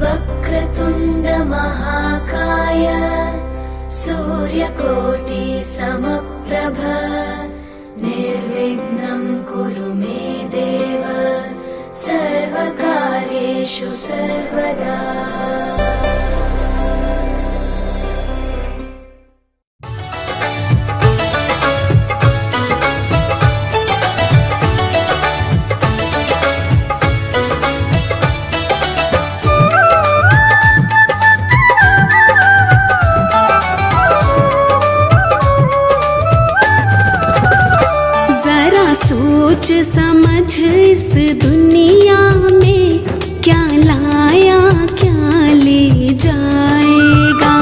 वक्रतुण्ड महाकाय सूर्यकोटि समप्रभ निर्विघ्नं कुरु मे देव सर्वकार्येषु सर्वदा। सोच समझ इस दुनिया में क्या लाया क्या ले जाएगा।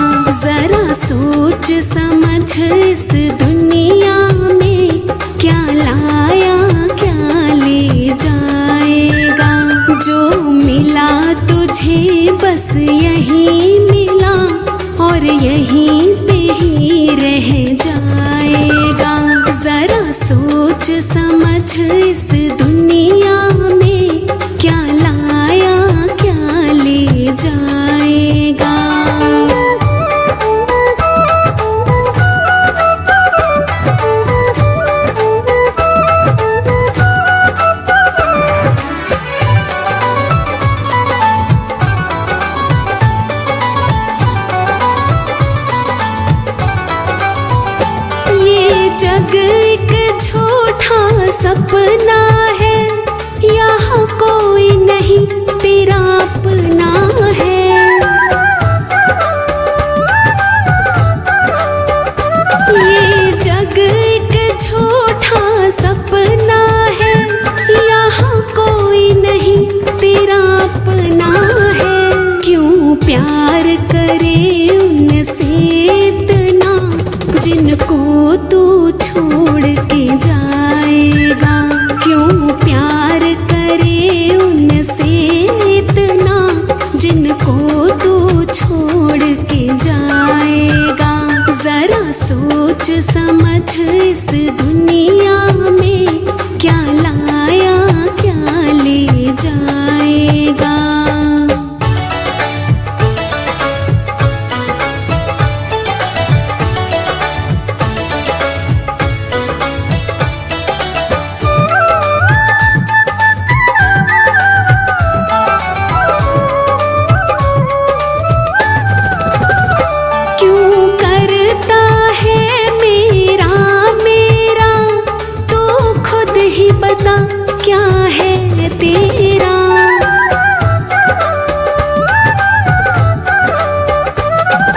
जरा सोच समझ इस दुनिया में क्या लाया क्या ले जाएगा। जो मिला तुझे बस यही मिला और यहीं पे ही रह जाएगा। जरा सोच समझ इस दुनिया में क्या लाया क्या ले जाएगा। ये जग एक झूठा सपना है, यहाँ कोई नहीं तेरा अपना है। ये जग एक झूठा सपना है, यहाँ कोई नहीं तेरा अपना है। क्यों प्यार करे उनसे इतना जिनको तू छोड़ के जाएगा। क्यों प्यार करे उनसे इतना जिनको तू छोड़ के जाएगा। जरा सोच समझ इस दुनिया में क्या लाया क्या ले जाएगा। क्या है तेरा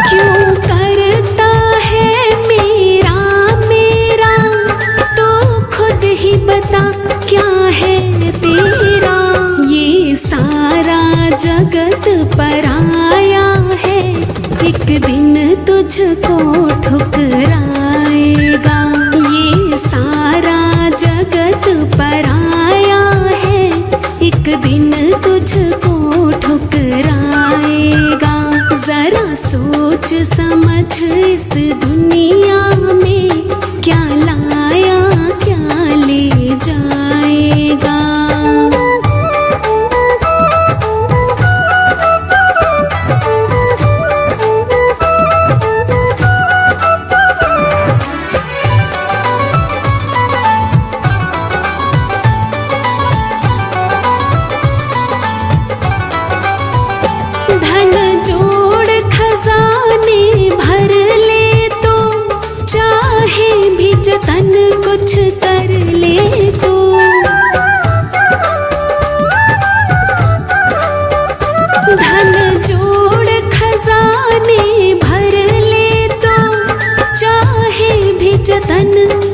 क्यों करता है मेरा मेरा, तो खुद ही बता क्या है तेरा। ये सारा जगत पराया है, एक दिन तुझको ठुकराएगा। ये सारा जगत पराया है, एक दिन तुझको ठुकराएगा। जरा सोच समझ इस दुनिया में क्या लाया क्या ले जाएगा। जतन कुछ कर ले तो धन जोड़ खजाने भर ले तो, चाहे भी जतन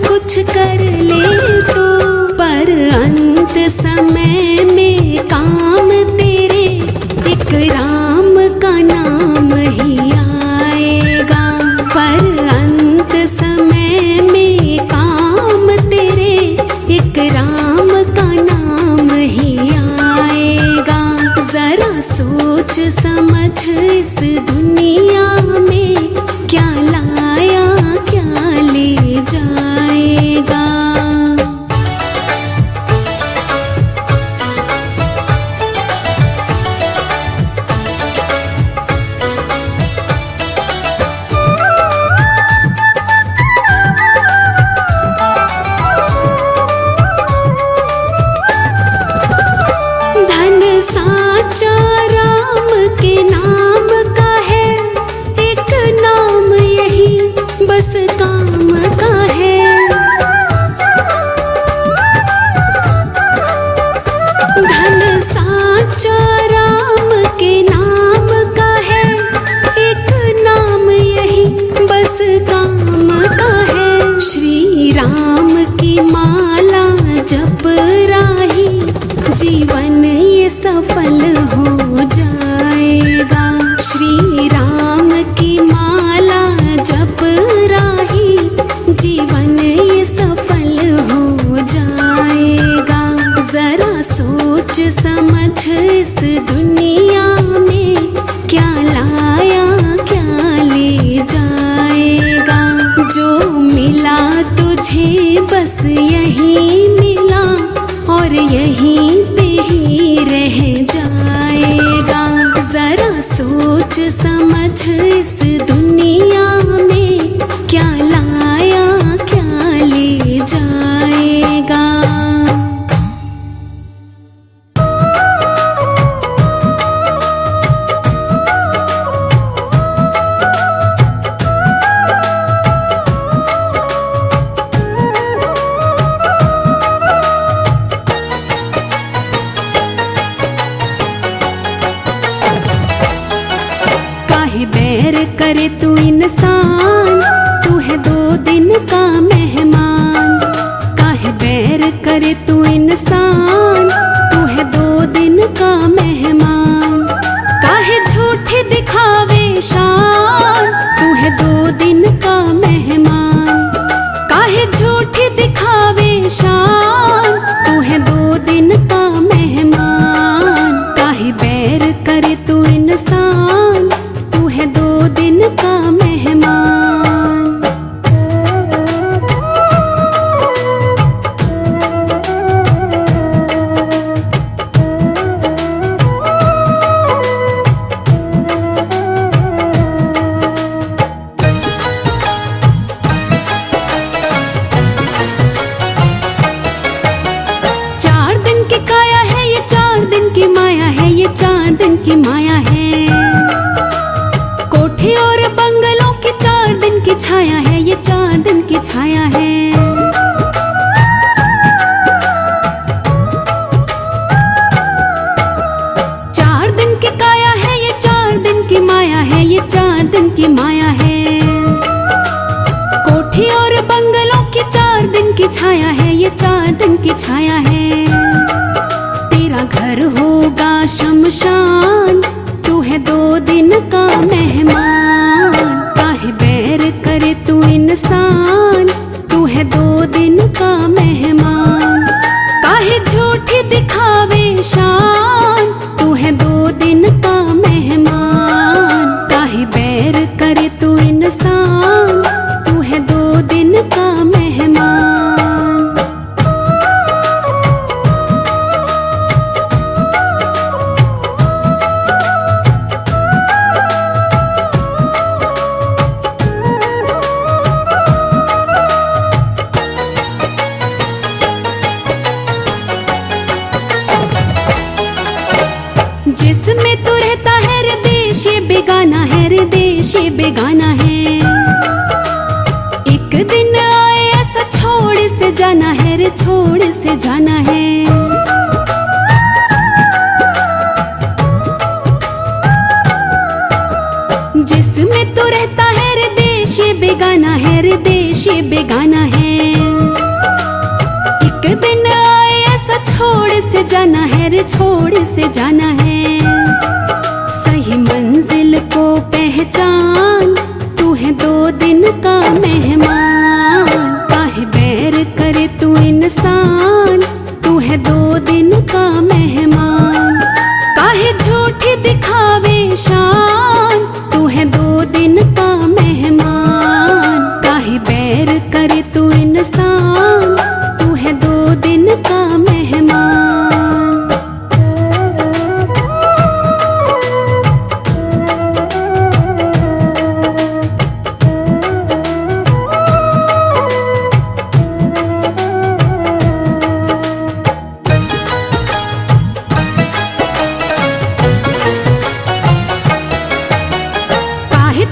कुछ कर ले तो, पर अंत समय में काम तेरे एक राम का नाम ही आएगा। पर अंत समय में काम तेरे एक राम का नाम ही आएगा। जरा सोच समझ इस दुनिया में क्या लाया क्या ले जाएगा। सोच समझ इस दुनिया में क्या लाया क्या ले जाएगा। बैर करे तू इंसान, तू है 2 दिन का मेहमान। काहे बैर करे तू इंसान, तू है 2 दिन का मेहमान। काहे झूठे दिखावे शान, तू है 2 दिन का मेहमान। काहे झूठे दिखावे शान, तू है 2 दिन का मेहमान। काहे बैर करे तू इंसान, तू है 2 दिन का मेहमान। चार दिन की काया है ये, 4 दिन की माया है ये, 4 दिन की माया है। कोठी और बंगलों की 4 दिन की छाया है ये, 4 दिन की छाया है। चार दिन की काया है ये, 4 दिन की माया है ये, 4 दिन की माया है। कोठी और बंगलों की 4 दिन की छाया है ये, 4 दिन की छाया है। तेरा घर होगा शमशान, तू है 2 दिन का मेहमान। काहे बैर करे तू इंसान, तू है 2 दिन का मेहमान। काहे झूठे दिखावे शान, तू है 2 दिन का मेहमान। काहे बैर करे तू इंसान, तू है 2 दिन का मेहमान। जिसमें तू रहता है रे देश ये बेगाना है, रे देश ये बेगाना है। एक दिन आए ऐसा छोड़ से जाना है रे, छोड़ से जाना है। जिसमें तू रहता है रे देश ये बेगाना है, रे देश ये बेगाना है। एक दिन आए ऐसा छोड़ से जाना है रे, छोड़ से जाना है। सही मंजिल को पहचान, तू है 2 दिन का मेहमान। काहे बैर करे तू इंसान, तू है 2 दिन का मेहमान। काहे झूठे दिखावे शान, तू है 2 दिन का मेहमान। काहे बैर करे तू इंसान, तू है 2 दिन का मेहमान।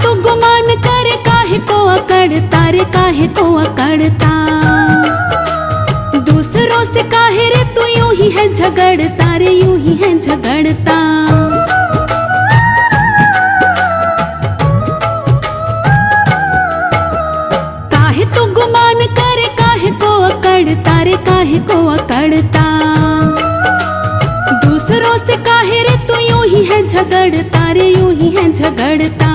तो गुमान करे काहे को अकड़ता रे, काहे को अकड़ता। दूसरों से काहे रे तू यूं ही है झगड़ता रे, यूं ही है झगड़ता। काहे तो गुमान करे काहे को अकड़ता रे, काहे को अकड़ता। दूसरों से काहे रे तू यूं ही है झगड़ता रे, यूं ही है झगड़ता।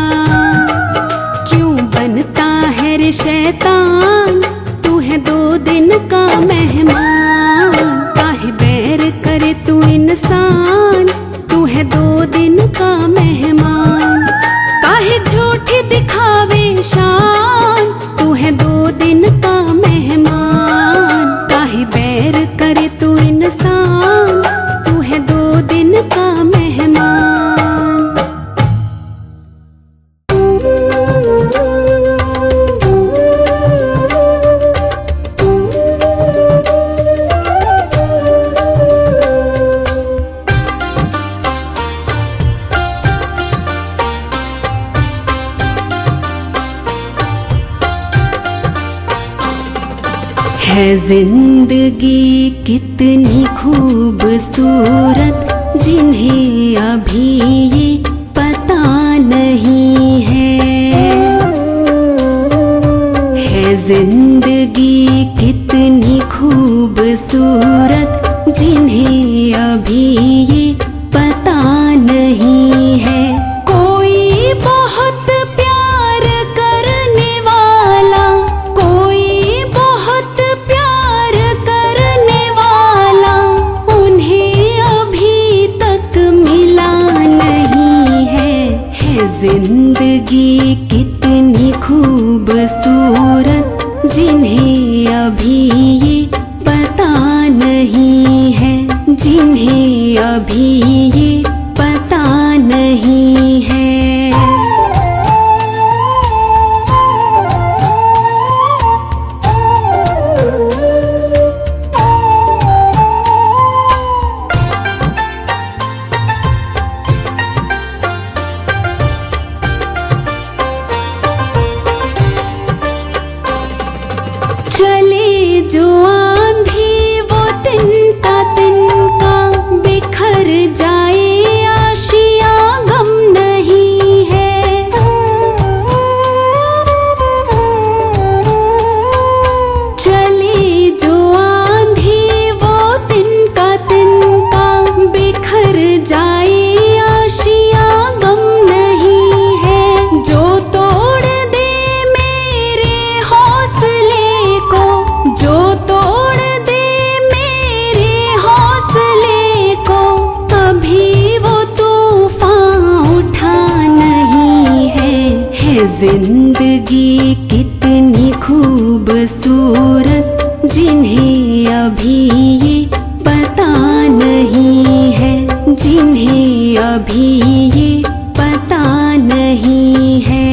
क्यों बनता है रे शैतान, तू है 2 दिन का मेहमान। काहे बैर करे तू इंसान, तू है 2 दिन का मेहमान। काहे झूठे दिखावे शान, तू है 2 दिन का मेहमान। काहे बैर करे तू इंसान, तू है 2 दिन का मेहमान। है जिंदगी कितनी खूबसूरत, जिन्हें अभी ये पता नहीं है जिंदगी कितनी खूबसूरत, जिन्हें अभी ये पता नहीं है। कोई बहुत प्यार करने वाला, कोई बहुत प्यार करने वाला, उन्हें अभी तक मिला नहीं है जिंदगी कितनी खूबसूरत, जिन्हें अभी ये पता नहीं है, जिन्हें अभी ये पता नहीं है। चले जो आंधी वो तिनका तिनका, बिखर जाए आशिया गम नहीं है। चले जो आंधी वो तिनका तिनका, बिखर जाए आशिया गम नहीं है। जो तोड़ दे मेरे हौसले को, जो तोड़ दे मेरे हौसले को, कभी वो तूफान उठा नहीं है जिंदगी कितनी खूबसूरत, जिन्हें अभी ये पता नहीं है, जिन्हें अभी ये पता नहीं है।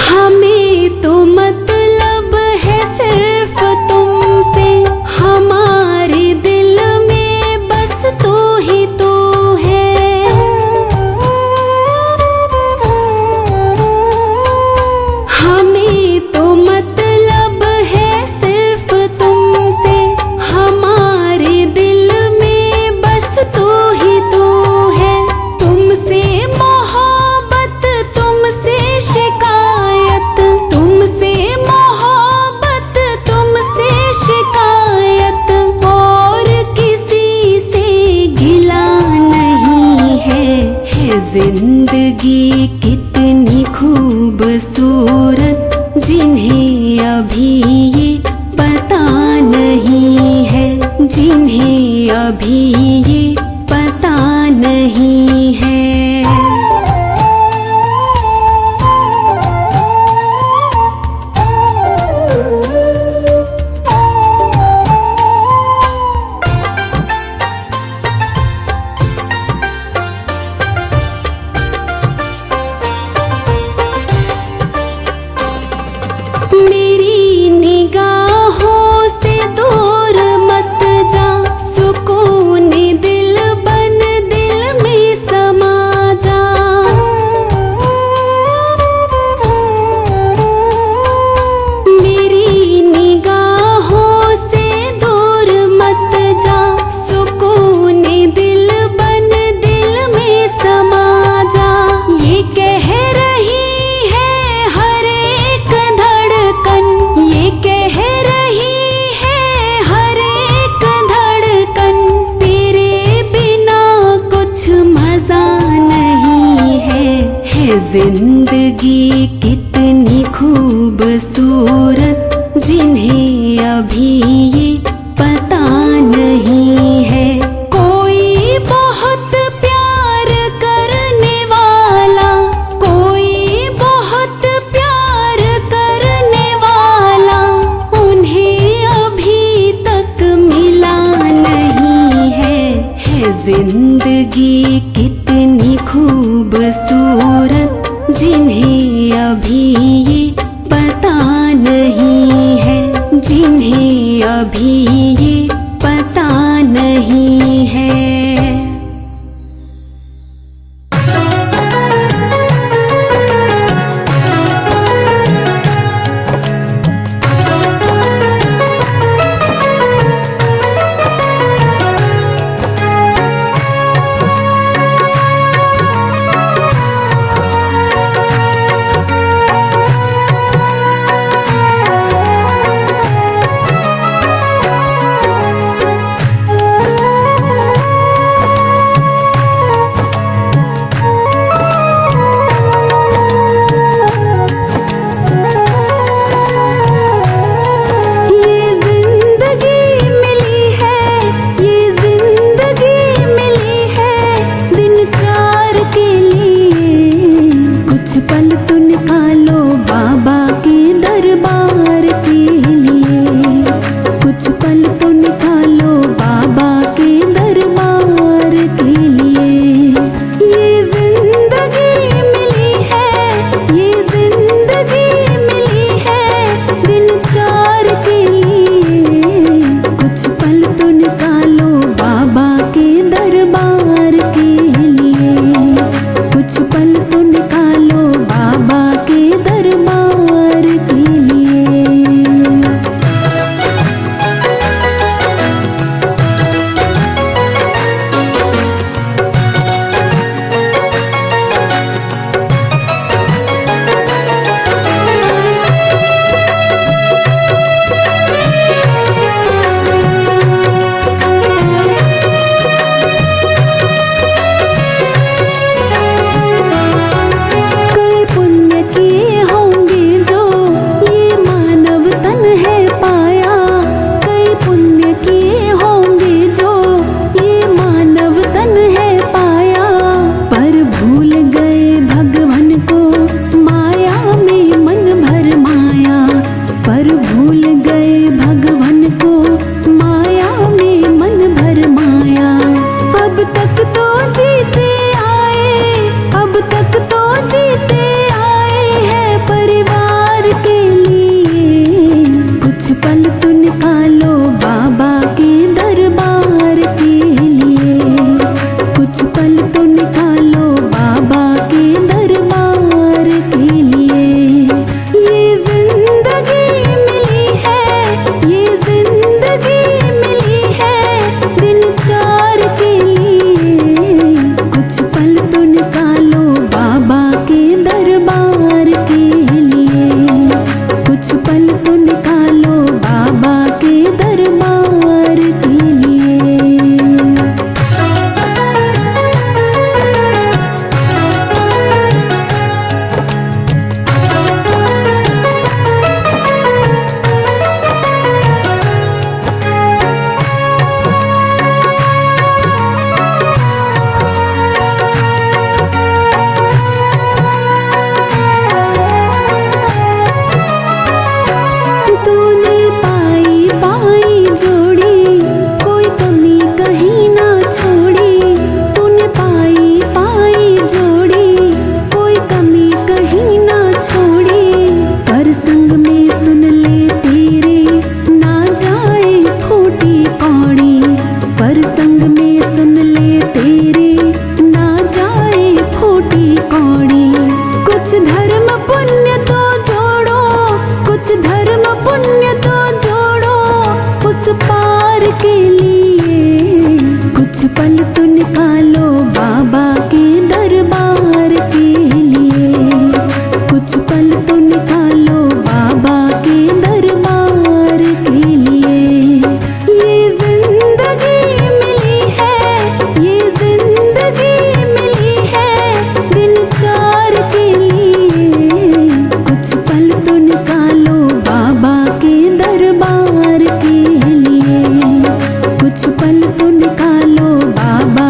हमें तो मतलब है सिर्फ तुमसे, हमारे दिल में बस तू ही तू है। हमें तो मतलब है सिर्फ तुमसे, हमारे दिल में बस तू ही तू है। तुमसे मोहब्बत, तुमसे शिकायत, तुमसे मोहब्बत, तुमसे शिकायत, और किसी से गिला नहीं है जिंदगी कितनी खूबसूरत, जिन्हें अभी ये पता नहीं है, जिन्हें अभी ये पता नहीं है। मेरी निगाहों से दूर मत जा, सुकून दिल बन दिल में समा जा। मेरी निगाहों से दूर मत जा, सुकून दिल बन दिल में समा जा। ये कह रही है हर एक धड़कन, ये कह रही है हर एक धड़कन, तेरे बिना कुछ मजा नहीं है जिंदगी कितनी खूबसूरत, जिन्हें अभी ये पता नहीं है। कोई बहुत प्यार करने वाला, कोई बहुत प्यार करने वाला, उन्हें अभी तक मिला नहीं है जिंदगी कितनी खूबसूरत, जिन्हें अभी ये पता नहीं है, जिन्हें अभी ये पता नहीं है। पल तो निकालो बाबा।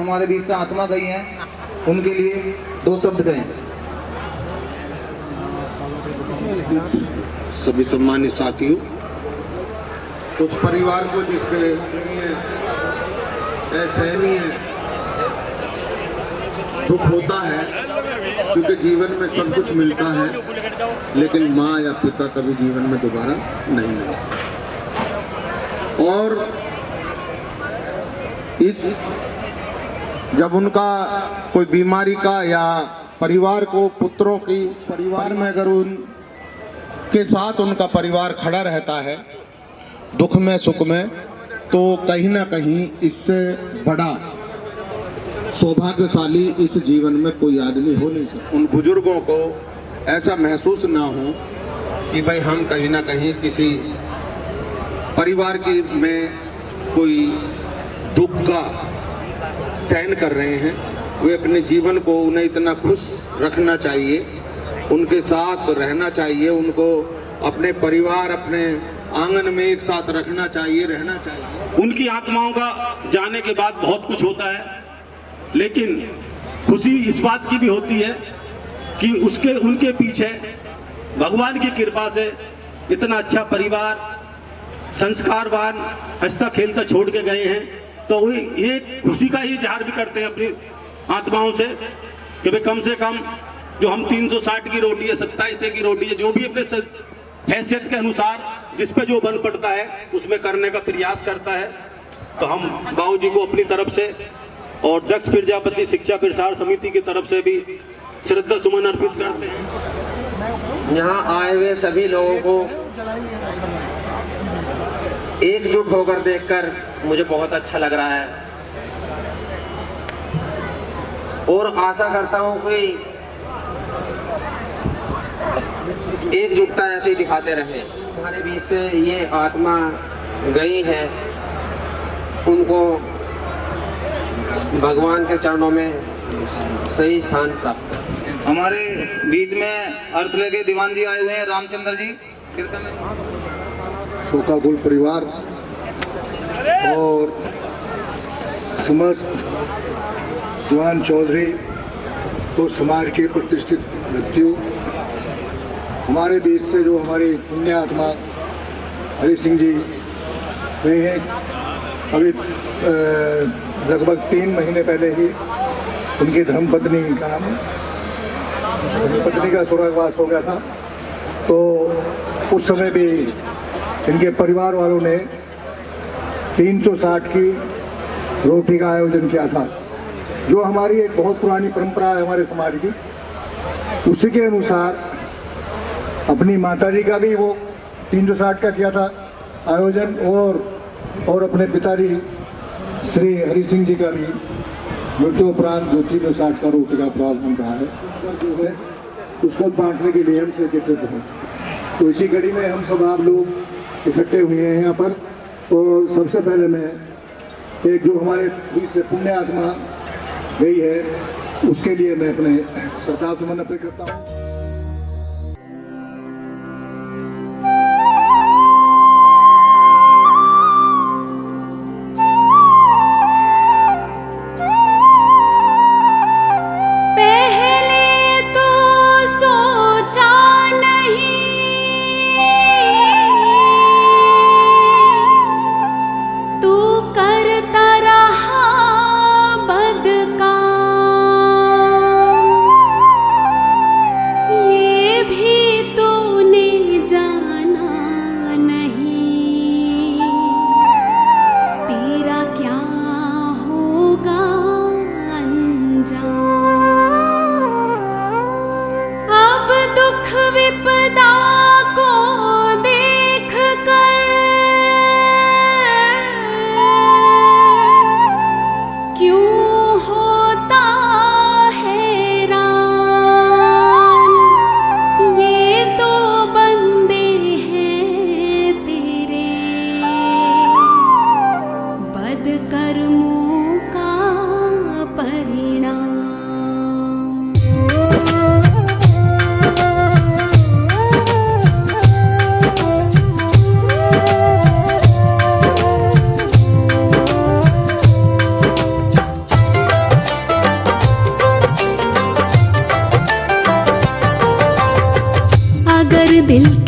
हमारे बीच से आत्मा गई हैं उनके लिए 2 शब्द कहें। सभी सम्मानित साथियों, उस परिवार को जिसके असहनीय दुख होता है, क्योंकि जीवन में सब कुछ मिलता है लेकिन माँ या पिता कभी जीवन में दोबारा नहीं मिलता। और इस जब उनका कोई बीमारी का या परिवार को पुत्रों की परिवार में अगर उनके साथ उनका परिवार खड़ा रहता है दुख में सुख में, तो कहीं ना कहीं इससे बड़ा सौभाग्यशाली इस जीवन में कोई आदमी हो नहीं सकता। उन बुजुर्गों को ऐसा महसूस ना हो कि भाई हम कहीं ना कहीं किसी परिवार की में कोई दुख का सहन कर रहे हैं। वे अपने जीवन को उन्हें इतना खुश रखना चाहिए, उनके साथ रहना चाहिए, उनको अपने परिवार अपने आंगन में एक साथ रखना चाहिए, रहना चाहिए। उनकी आत्माओं का जाने के बाद बहुत कुछ होता है, लेकिन खुशी इस बात की भी होती है कि उनके पीछे भगवान की कृपा से इतना अच्छा परिवार संस्कारवान हंसता खेलता छोड़ के गए हैं, तो वे ये खुशी का ही इजहार भी करते हैं अपनी आत्माओं से कि भाई कम से कम जो हम 360 की रोटी है, 27 की रोटी है, जो भी अपने हैसियत के अनुसार जिस पे जो बन पड़ता है उसमें करने का प्रयास करता है। तो हम बाबूजी को अपनी तरफ से और दक्ष प्रजापति शिक्षा प्रसार समिति की तरफ से भी श्रद्धा सुमन अर्पित करते हैं। यहाँ आए हुए सभी लोगों को एकजुट होकर देखकर मुझे बहुत अच्छा लग रहा है और आशा करता हूँ कि एकजुटता ऐसे ही दिखाते रहे। हमारे बीच से ये आत्मा गई है, उनको भगवान के चरणों में सही स्थान प्राप्त। हमारे बीच में अर्थ लेके दीवान जी आए हुए हैं, रामचंद्र जी। शोकाकुल परिवार और समस्त दीवान चौधरी और समाज के प्रतिष्ठित व्यक्तियों, हमारे बीच से जो हमारी पुण्य आत्मा हरि सिंह जी गए हैं, अभी लगभग 3 महीने पहले ही उनकी धर्मपत्नी का नाम धर्मपत्नी का स्वर्गवास हो गया था। तो उस समय भी इनके परिवार वालों ने 360 की रोटी का आयोजन किया था, जो हमारी एक बहुत पुरानी परंपरा है हमारे समाज की। उसी के अनुसार अपनी माताजी का भी वो 360 का किया था आयोजन, और अपने पिताजी श्री हरि सिंह जी का भी मृत्युपरांत जो 360 का रोटी का प्रावधान रहा है, जो है उसको बांटने के लिए हमसे एकत्रित हैं। तो इसी कड़ी में हम सब आप लोग इकट्ठे हुए हैं यहाँ पर। और सबसे पहले मैं एक जो हमारे बीच से पुण्य आत्मा गई है उसके लिए मैं अपने श्रद्धा सुमन अर्पित करता हूँ।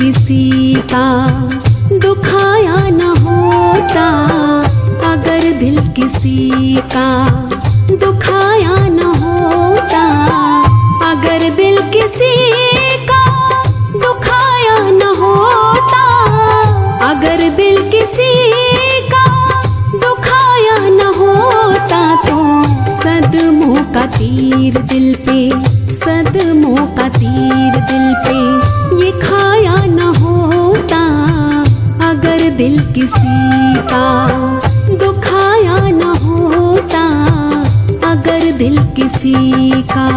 किसी का दुखाया न होता, अगर दिल किसी का दुखाया न होता, अगर दिल किसी का दुखाया न होता, अगर दिल किसी का दुखाया न होता, तो सदमों का तीर दिल पे, सदमों का तीर दिल पे ये खाया न होता, अगर दिल किसी का दुखाया न होता, अगर दिल किसी का।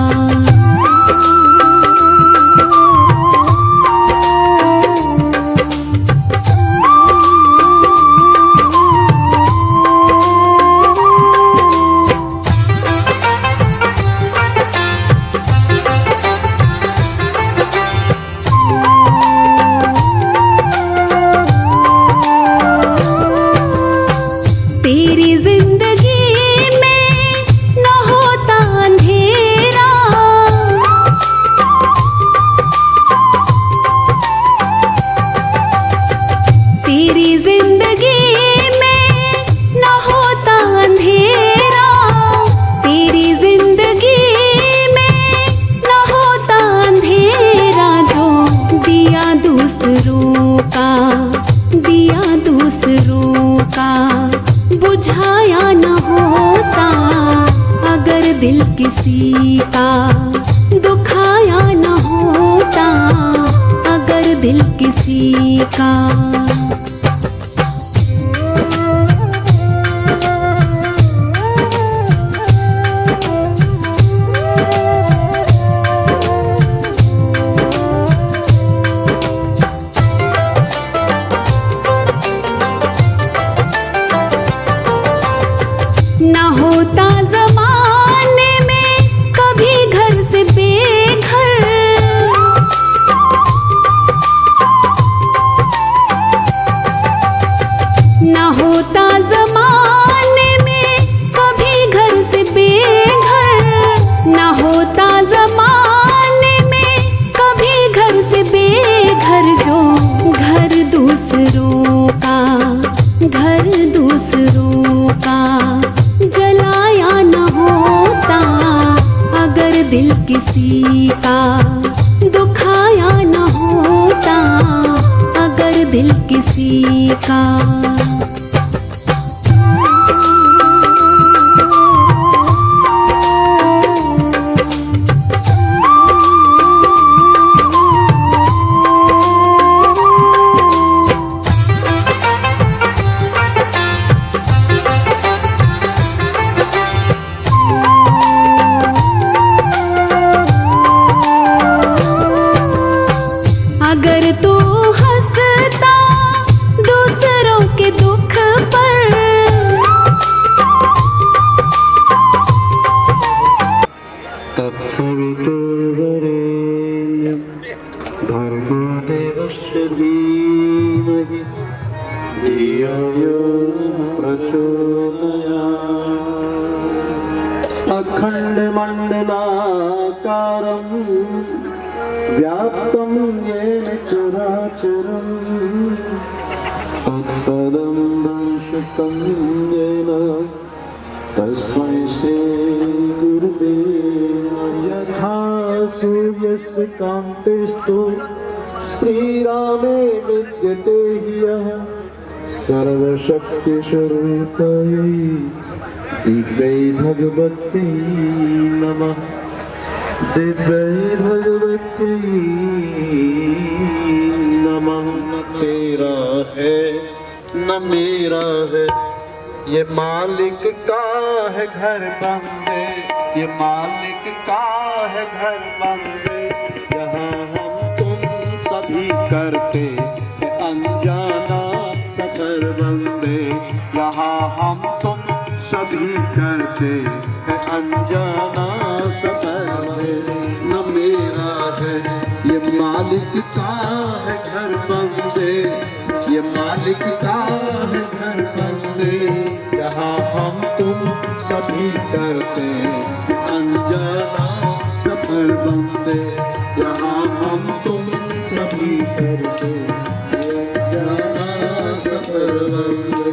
तेरी जिंदगी में न होता अंधेरा, तेरी जिंदगी में न होता अंधेरा, तेरी जिंदगी में न होता अंधेरा, जो दिया दूसरों का, दिया दूसरों का बुझाया न होता, अगर दिल किसी का दुखाया न होता, अगर दिल किसी का। न होता ज़माने में कभी घर से बेघर, न होता ज़माने में कभी घर से बेघर, न होता ज़माने में कभी घर से बेघर, जो घर दूसरों का, घर दूसरों का जलाया न होता, अगर दिल किसी का दुखाया न होता, अगर दिल किसी का। अगर तू हंसता दूसरों के दुख पर, तत्सवितुर्वरेण्यं भर्गो देवस्य धीमहि धियो यो प्रचोदयात्। अखण्डमण्डलाकारं व्याप्तं येन चराचरं तत्पदं दर्शितं येन तस्मै श्री गुरुवे नमः। यथा सूर्यस्य कान्तिस्तु श्रीरामे विद्यते ह्यः सर्वशक्तिस्वरूपायै दिव्यै भगवत्यै नमः। दिव्यै भगवत्यै नमः। न तेरा है न मेरा है, ये मालिक का है घर बंदे, ये मालिक का है घर बंदे। यहाँ हम तुम सभी करते हैं अनजाना सफर बंदे, यहाँ हम तुम सभी करते हैं अनजाना सफर बंदे। न मेरा है ये मालिक का है घर बंदे, ये मालिक का है घर बंदे। यहाँ हम तुम सभी करते अनजाना सफर बंदे, यहाँ हम तुम सभी करते जाना सफल बंदे।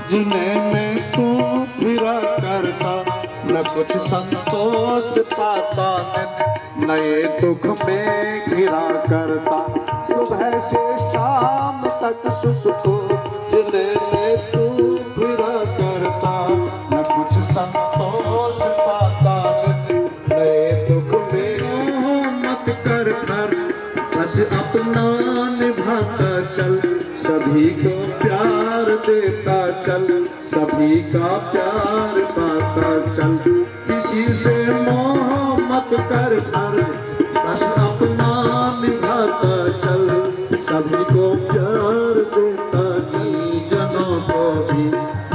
जिन्हें मैं तू फिरा करता न कुछ संतोष पाता, नए दुख में घिरा करता। सुबह से शाम तक सुसुको जिन्हें मैं तू फिरा करता न कुछ संतोष पाता, नए दुख में मत कर कर बस अपना निभाता चल, सभी को प्यार देता चल, सभी का प्यार पाता चल। किसी से मोह मत कर कर बस अपना निभाता चल, सभी को प्यार देता चल। जनों को भी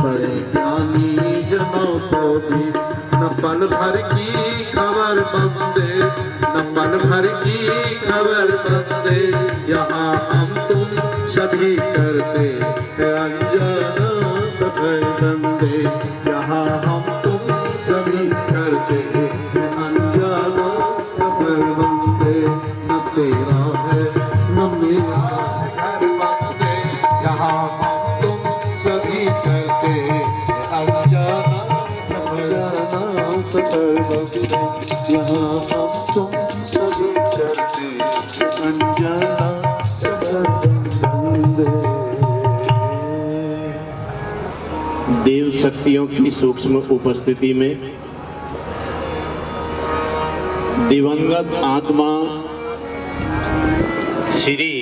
बड़े ज्ञानी जनों को भी न पल भर की खबर बंदे, न पल भर की खबर बंदे। यहाँ हम तुम सभी करते हैं अनजाना सफल बंदे, यहाँ हम तुम सभी करते हैं अनजाना सफल बंदे। न तेरा है न मेरा है घर बंदे, यहाँ हम तुम सभी करते हैं अनजाना सफल बंदे, यहाँ हम तुम सभी करते हैं अनजाना सफल बंदे। देव शक्तियों की सूक्ष्म उपस्थिति में दिवंगत आत्मा श्री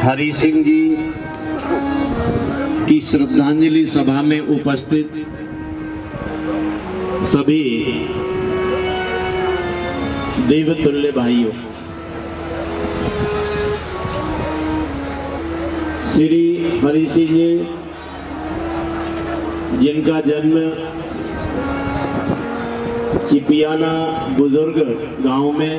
हरि सिंह जी की श्रद्धांजलि सभा में उपस्थित सभी देवतुल्य भाइयों, श्री हरि सिंह जी जिनका जन्म चिपियाना बुजुर्ग गांव में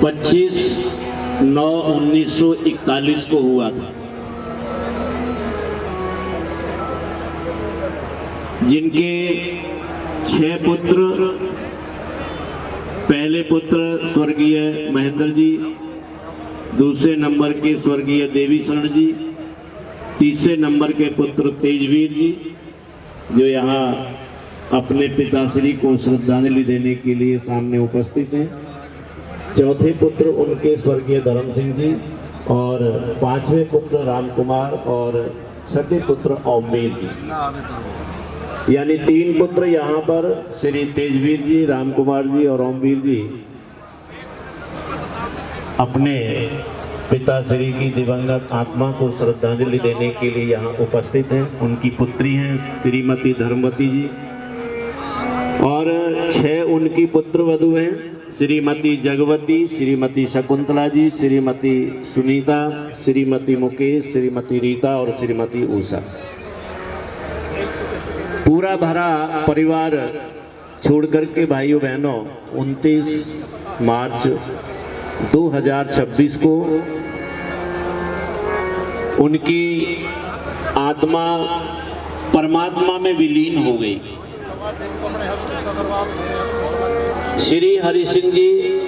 25/9/1941 को हुआ था, जिनके 6 पुत्र, पहले पुत्र स्वर्गीय महेंद्र जी, दूसरे नंबर के स्वर्गीय देवी शरण जी, तीसरे नंबर के पुत्र तेजवीर जी जो यहाँ अपने पिताश्री को श्रद्धांजलि देने के लिए सामने उपस्थित हैं, चौथे पुत्र उनके स्वर्गीय धर्म सिंह जी और 5वें पुत्र राम कुमार और 6ठे पुत्र ओमवीर जी, यानी 3 पुत्र यहाँ पर श्री तेजवीर जी, राम कुमार जी और ओमवीर जी अपने पिताश्री की दिवंगत आत्मा को श्रद्धांजलि देने के लिए यहाँ उपस्थित हैं। उनकी पुत्री हैं श्रीमती धर्मवती जी और 6 उनकी पुत्र वधू हैं, श्रीमती जगवती, श्रीमती शकुंतला जी, श्रीमती सुनीता, श्रीमती मुकेश, श्रीमती रीता और श्रीमती उषा। पूरा भरा परिवार छोड़ करके भाइयों बहनों 29 मार्च 2026 को उनकी आत्मा परमात्मा में विलीन हो गई। श्री हरि सिंह जी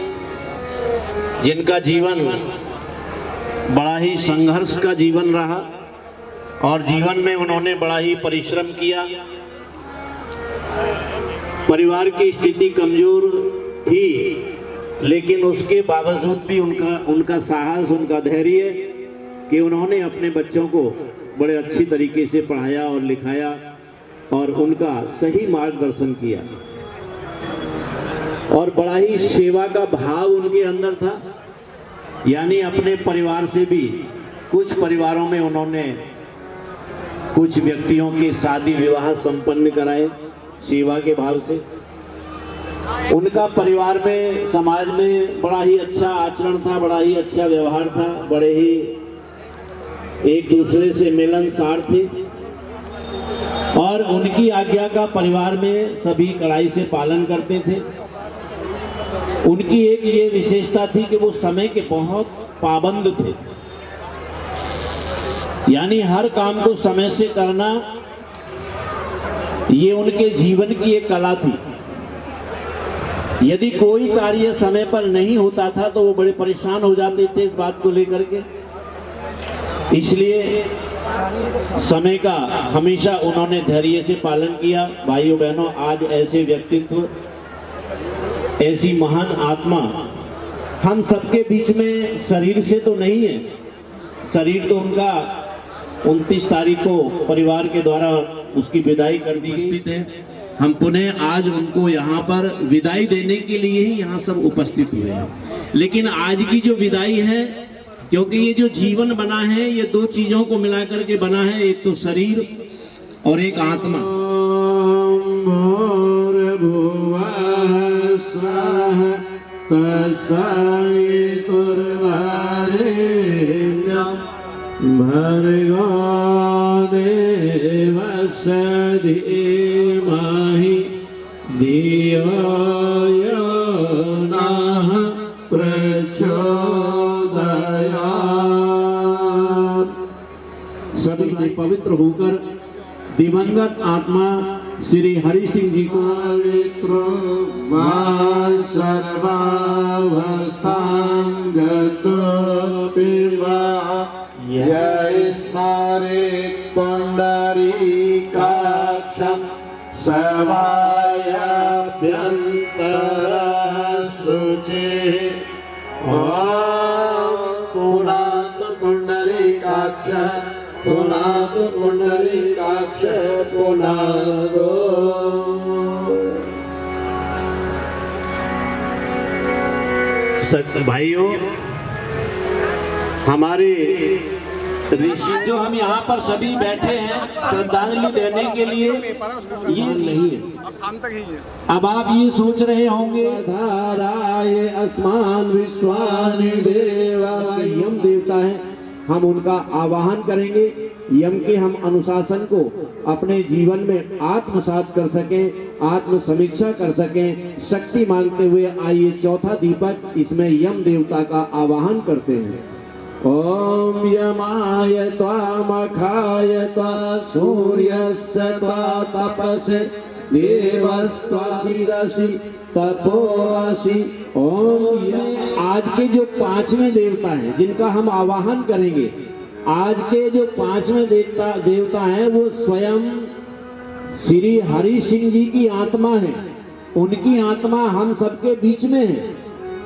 जिनका जीवन बड़ा ही संघर्ष का जीवन रहा और जीवन में उन्होंने बड़ा ही परिश्रम किया। परिवार की स्थिति कमजोर थी लेकिन उसके बावजूद भी उनका साहस, उनका धैर्य कि उन्होंने अपने बच्चों को बड़े अच्छी तरीके से पढ़ाया और लिखाया और उनका सही मार्गदर्शन किया और बड़ा ही सेवा का भाव उनके अंदर था। यानी अपने परिवार से भी कुछ परिवारों में उन्होंने कुछ व्यक्तियों के शादी विवाह संपन्न कराए सेवा के भाव से। उनका परिवार में, समाज में बड़ा ही अच्छा आचरण था, बड़ा ही अच्छा व्यवहार था, बड़े ही एक दूसरे से मिलनसार थे। और उनकी आज्ञा का परिवार में सभी कड़ाई से पालन करते थे। उनकी एक ये विशेषता थी कि वो समय के बहुत पाबंद थे, यानी हर काम को समय से करना ये उनके जीवन की एक कला थी। यदि कोई कार्य समय पर नहीं होता था तो वो बड़े परेशान हो जाते थे इस बात को लेकर के। इसलिए समय का हमेशा उन्होंने धैर्य से पालन किया। भाइयों बहनों, आज ऐसे व्यक्तित्व, ऐसी महान आत्मा हम सबके बीच में शरीर से तो नहीं है। शरीर तो उनका 29 तारीख को परिवार के द्वारा उसकी विदाई कर दी गई है। हम पुनः आज उनको यहाँ पर विदाई देने के लिए ही यहाँ सब उपस्थित हुए हैं। लेकिन आज की जो विदाई है, क्योंकि ये जो जीवन बना है ये दो चीजों को मिलाकर के बना है, एक तो शरीर और एक आत्मा। भर्गो देवस्य धीमहि धियो यो नः प्रचोदयात्। सभी से पवित्र होकर दिवंगत आत्मा श्री हरि सिंह जी को पवित्र स्मरे पुंडरीकाक्षं सवायाभ्यन्तरशुचे पुनातु पुंडरीकाक्ष पुनातु पुंडरीकाक्ष पुनातो। भाइयों, हमारे ऋषि जो हम यहाँ पर सभी बैठे हैं श्रद्धांजलि देने के लिए, ये नहीं है। अब आप ये सोच रहे होंगे धाराय अस्मान विश्वानि देवा, यम देवता है, हम उनका आवाहन करेंगे। यम के हम अनुशासन को अपने जीवन में आत्मसात कर सकें, आत्म समीक्षा कर सकें, शक्ति मांगते हुए आइए चौथा दीपक, इसमें यम देवता का आवाहन करते हैं। ओम यमाय त्वामखाय त्वा सूर्यस्य त्वा तपसे देवस्त्वाशिरसि तपोसि। ओम। आज के जो 5वें देवता हैं जिनका हम आवाहन करेंगे, आज के जो 5वें देवता हैं वो स्वयं श्री हरि सिंह जी की आत्मा है। उनकी आत्मा हम सबके बीच में है।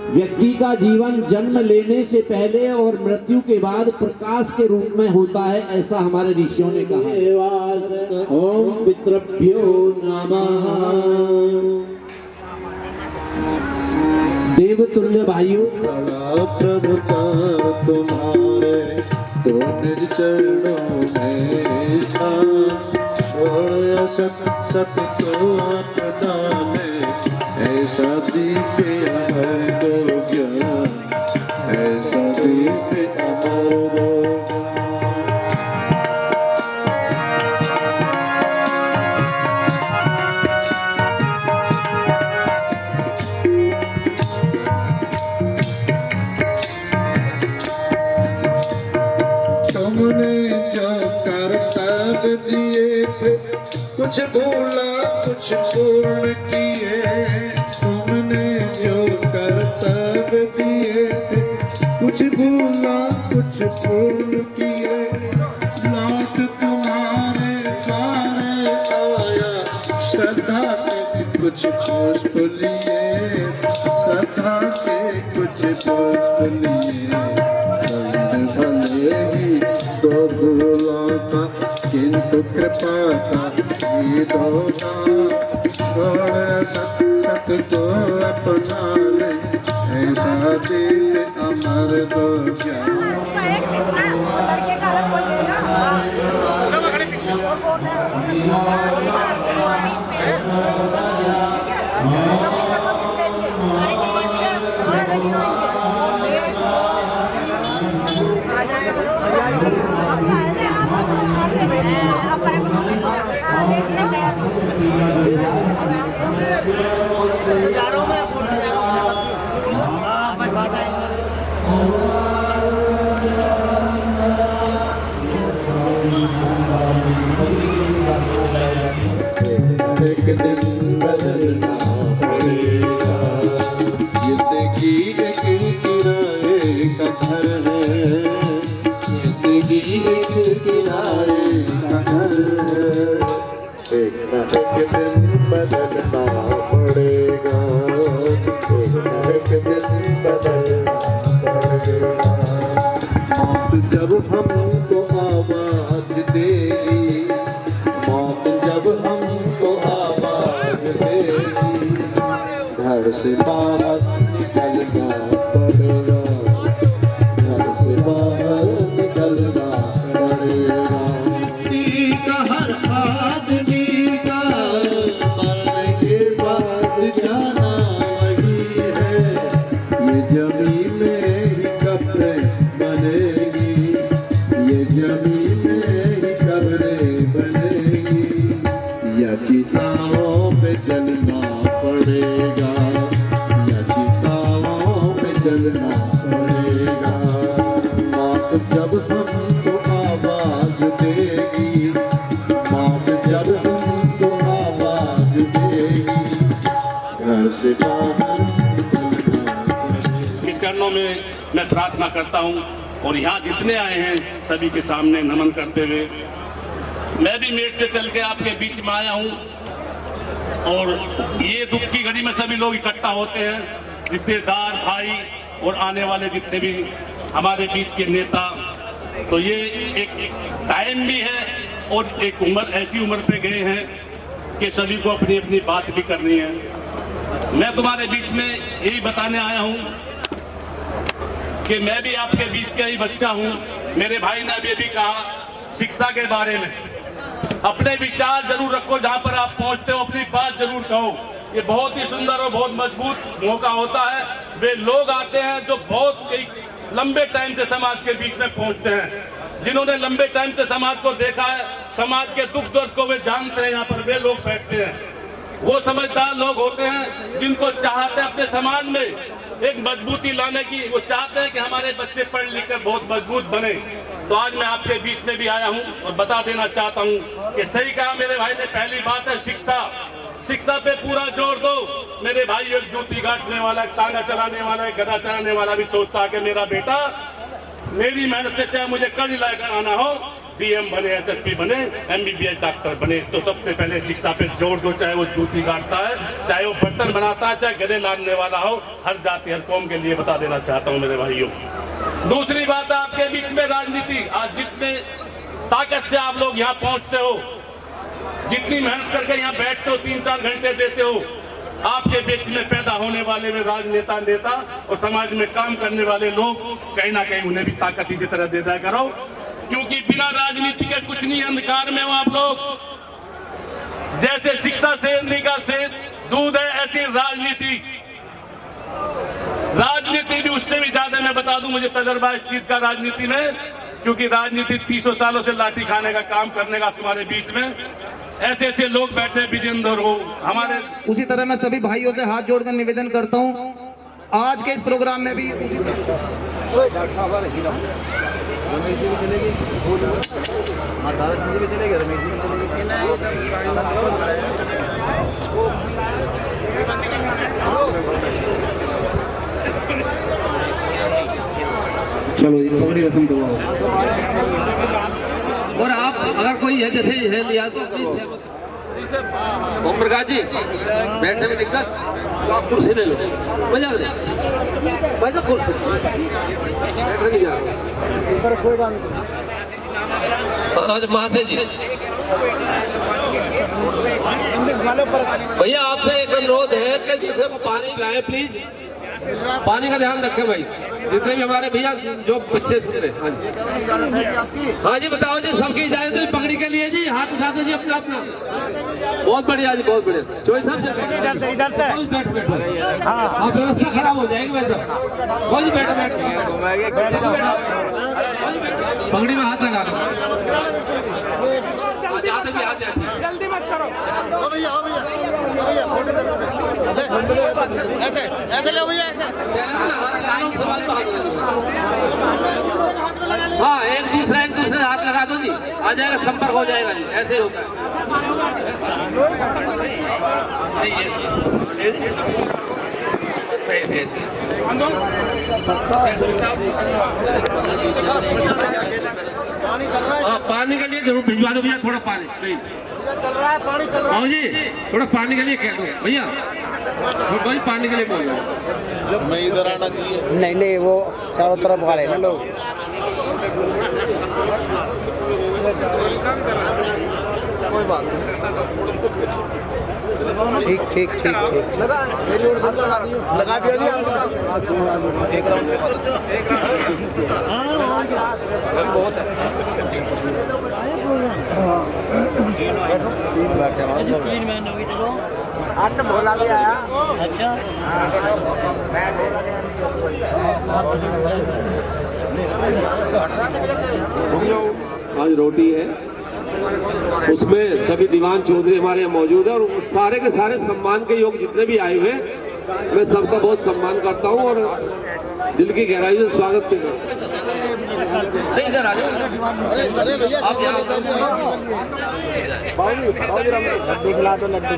व्यक्ति का जीवन जन्म लेने से पहले और मृत्यु के बाद प्रकाश के रूप में होता है, ऐसा हमारे ऋषियों ने कहा। ओम पितृभ्यो नमः। देवतुल्य भाइयों, प्रभुता तुम्हारे तो निज चरणों में सत को प्रदाने, ऐसा दीप अमर दो ज्ञान, ऐसा दीप अमर दो। तुमने जो कर्तव्य दिए थे, कुछ भूला कुछ पूर्ण किए। तुमने जो कर्तव्य दिए थे, कुछ भूला कुछ पूर्ण किए। लौट तुम्हारे द्वारे आया, श्रद्धा के कुछ पुष्प लिए, श्रद्धा के कुछ पुष्प लिए। भले ही तो भूला था, किंतु कृपा का दौना, थोड़ा सत को अपना ले, ऐसा दिल अमर दो ज्ञान। आप एक दिन बदलना पड़ेगा, जिंदगी एक किराए का घर है, जिंदगी एक किराए का घर है, एक न एक दिन बदलना पड़ेगा, एक न एक दिन बदलना पड़ेगा। मौत जब हमको आवाज देगी, मौत जब हमको आवाज देगी, घर से बाहर निकलना पड़ेगा, घर से बाहर निकलना पड़ेगा। का हर आदमी का मरने के बाद जाना वही है, ये जमीन में ही कब्रें बनेगी, ये जमीन में ही कब्रें बनेगी, या चिताओं पे जलना पड़ेगा, या चिताओं पे जलना पड़ेगा। मौत जब हमको आवाज देगी, मौत जब हमको आवाज देगी, घर से बाहर निकलना पड़ेगा। के चरणों में मैं प्रार्थना करता हूं और यहाँ जितने आए हैं सभी के सामने नमन करते हुए मैं भी मेट से चल के आपके बीच में आया हूँ। और ये दुख की घड़ी में सभी लोग इकट्ठा होते हैं, रिश्तेदार, भाई और आने वाले जितने भी हमारे बीच के नेता। तो ये एक टाइम भी है और एक उम्र, ऐसी उम्र पे गए हैं कि सभी को अपनी अपनी बात भी करनी है। मैं तुम्हारे बीच में यही बताने आया हूँ कि मैं भी आपके बीच का ही बच्चा हूँ। मेरे भाई ने अभी कहा शिक्षा के बारे में, अपने विचार जरूर रखो, जहाँ पर आप पहुँचते हो अपनी बात जरूर कहो। ये बहुत ही सुंदर और बहुत मजबूत मौका होता है। वे लोग आते हैं जो बहुत कई लंबे टाइम से समाज के बीच में पहुँचते हैं, जिन्होंने लंबे टाइम से समाज को देखा है, समाज के दुख दर्द को वे जानते हैं। यहाँ पर वे लोग बैठते हैं, वो समझदार लोग होते हैं जिनको चाहते हैं अपने समाज में एक मजबूती लाने की। वो चाहते हैं कि हमारे बच्चे पढ़ लिख कर बहुत मजबूत बने। तो आज मैं आपके बीच में भी आया हूं और बता देना चाहता हूं कि सही कहा मेरे भाई ने। पहली बात है शिक्षा, शिक्षा पे पूरा जोर दो। मेरे भाई एक जूती काटने वाला, एक तांगा चलाने वाला, एक गदा चलाने वाला भी सोचता है कि मेरा बेटा मेरी मेहनत से चाहे मुझे कड़ी लाकर आना हो, डीएम बने, एसएसपी बने, एमबीबीएस डॉक्टर बने। तो सबसे पहले शिक्षा पे जोर दो, चाहे वो जूती काटता है, चाहे वो बर्तन बनाता है, चाहे गधे लादने वाला हो, हर जाति हर कौम के लिए बता देना चाहता हूँ मेरे भाइयों। दूसरी बात है आपके बीच में राजनीति। आज जितने ताकत से आप लोग यहाँ पहुँचते हो, जितनी मेहनत करके यहाँ बैठते हो, 3-4 घंटे देते हो, आपके बीच में पैदा होने वाले वे राजनेता, नेता और समाज में काम करने वाले लोग, कहीं ना कहीं उन्हें भी ताकत इसी तरह दे दिया करो, क्योंकि बिना राजनीति के कुछ नहीं, अंधकार में हो आप लोग। जैसे शिक्षा से निकाह से दूध है, ऐसी राजनीति, राजनीति भी उससे भी ज्यादा। मैं बता दूं, मुझे तजर्बा इस चीज का राजनीति में, क्योंकि राजनीति 300 सालों से लाठी खाने का काम करने का तुम्हारे बीच में ऐसे ऐसे लोग बैठे, विजेंद्र हो हमारे। उसी तरह मैं सभी भाइयों से हाथ जोड़कर निवेदन करता हूं, आज के इस प्रोग्राम में भी चलो जी पगड़ी रस्म करवाओ। और आप अगर कोई है जैसे है लिया तो ओम प्रकाश जी बैठने में दिक्कत तो आप कुर्सी ले लो, मजा आ जाए। वैसा कुर्सी बैठने नहीं जा रहा कोई बात नहीं। महाशय जी भैया आपसे एक अनुरोध है कि जैसे पानी लाए प्लीज, पानी का ध्यान रखें भाई, जितने भी हमारे भैया जो बच्चे सुन रहे। हाँ जी, हाँ जी बताओ जी, सबकी इजाजत है पगड़ी के लिए जी, हाथ उठा दो जी अपना अपना। बहुत बढ़िया जी, बहुत बढ़िया। चोई साहब इधर से हाँ व्यवस्था खराब हो जाएगी वैसे। बहुत बैठो पगड़ी में हाथ लगा दो, जल्दी मत करो भैया। ऐसे ऐसे ले भैया ऐसे। हाँ एक दूसरे हाथ लगा दो जी, आ जाएगा, संपर्क हो जाएगा जी, ऐसे होता है। हाँ पानी के लिए जरूर भिजवा दो भैया, थोड़ा पानी प्लीज। हाँ जी थोड़ा पानी के लिए कह दो भैया, भाई पानी के लिए बोल रहा हूँ। मैं इधर आना चाहिए। नहीं नहीं वो चारों तरफ आ रहे हैं ना लोग। कोई बात नहीं, ठीक ठीक ठीक ठीक लगा दिया जी एक राउंड बहुत है। आज तो भोला भी आया। अच्छा आज रोटी है, उसमें सभी दीवान चौधरी हमारे यहाँ मौजूद है और सारे के सारे सम्मान के योग जितने भी आए हुए हैं, मैं सबका बहुत सम्मान करता हूँ और दिल की गहराई से स्वागत करता हूँ। इधर आ जाओ आप यहाँ लड्डू खिला दो, लड्डू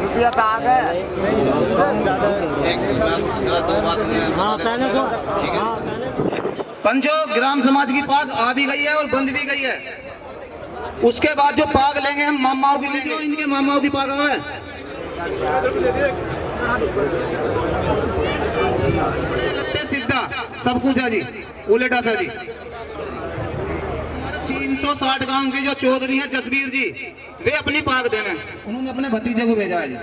रुपया कहाँ गए? पंचो ग्राम समाज की पाग आ भी गई है और बंद भी गई है। उसके बाद जो पाग लेंगे हम मामाओं की लेंगे, इनके मामाओं की पाग है। सीधा सब कुछ है जी, उलेटा सा जी। 360 गांव के जो चौधरी हैं जसबीर जी, वे अपनी पाग देने, उन्होंने अपने भतीजे को भेजा है जी।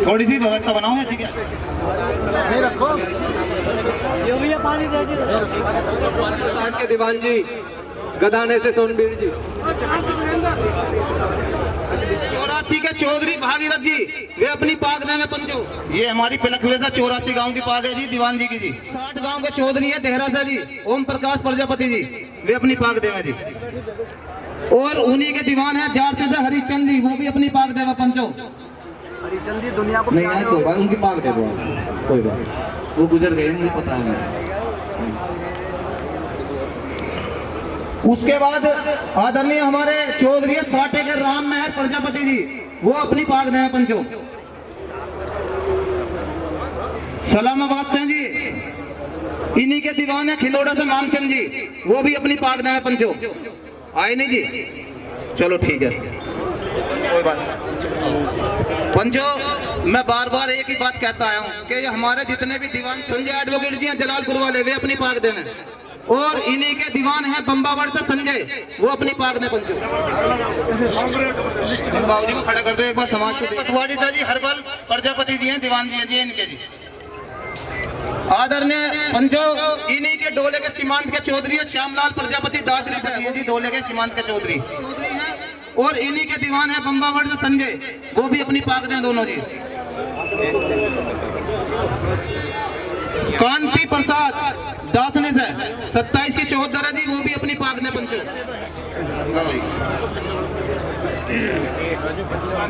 थोड़ी सी व्यवस्था बनाओ ठीक है। रखो ये भैया पानी दे दीजिए। के दीवान जी गदाने से सोनबीर जी। 84 के चौधरी भागीरथ जी, वे अपनी पाग दे में पंचो। ये हमारी पिलखवेसा 84 गांव की पाग है जी, दीवान जी की जी। 60 गांव के चौधरी है देहरासा जी, ओम प्रकाश प्रजापति जी, वे अपनी पाग दे में जी। और उन्हीं के दीवान है झारसे से हरिचंद जी, वो भी अपनी पाग दे में पंचो। हरिचंद जी दुनिया को नहीं है कोई बात, उनकी पाग दे दो, कोई बात, वो गुजर गए, मुझे पता है। उसके बाद आदरणीय हमारे चौधरी साटे के राम महर प्रजापति जी, वो अपनी पाग दे में पंचो। सलामाबाद से जी, इन्हीं के दीवान है खिलौड़ा से मामचंद जी, वो भी अपनी पाग दे में पंचो। आए नहीं जी, चलो ठीक है कोई बात नहीं। पंचो मैं बार बार एक ही बात कहता आया हूँ कि हमारे जितने भी दीवान संजय एडवोकेट जी हैं जलालपुर वाले, वे अपनी पाग दे में, और इन्हीं के दीवान हैं बम्बावर से संजय, वो अपनी पाग में पंचो। बाबू जी को खड़ा कर दो एक बार समाज को। पटवाड़ी सा जी हरबल प्रजापति जी हैं, दीवान जी हैं जी इनके जी। आदरणीय पंचो इन्हीं के डोले के सीमांत के चौधरी है श्यामलाल प्रजापति दादरी से जी, डोले के सीमांत के चौधरी हैं, और इन्हीं के दीवान है बम्बावर से संजय, वो भी अपनी पाग दें दोनों जी। कांति प्रसाद दासने से 27 की 74 जी, वो भी अपनी पाग में पंचो।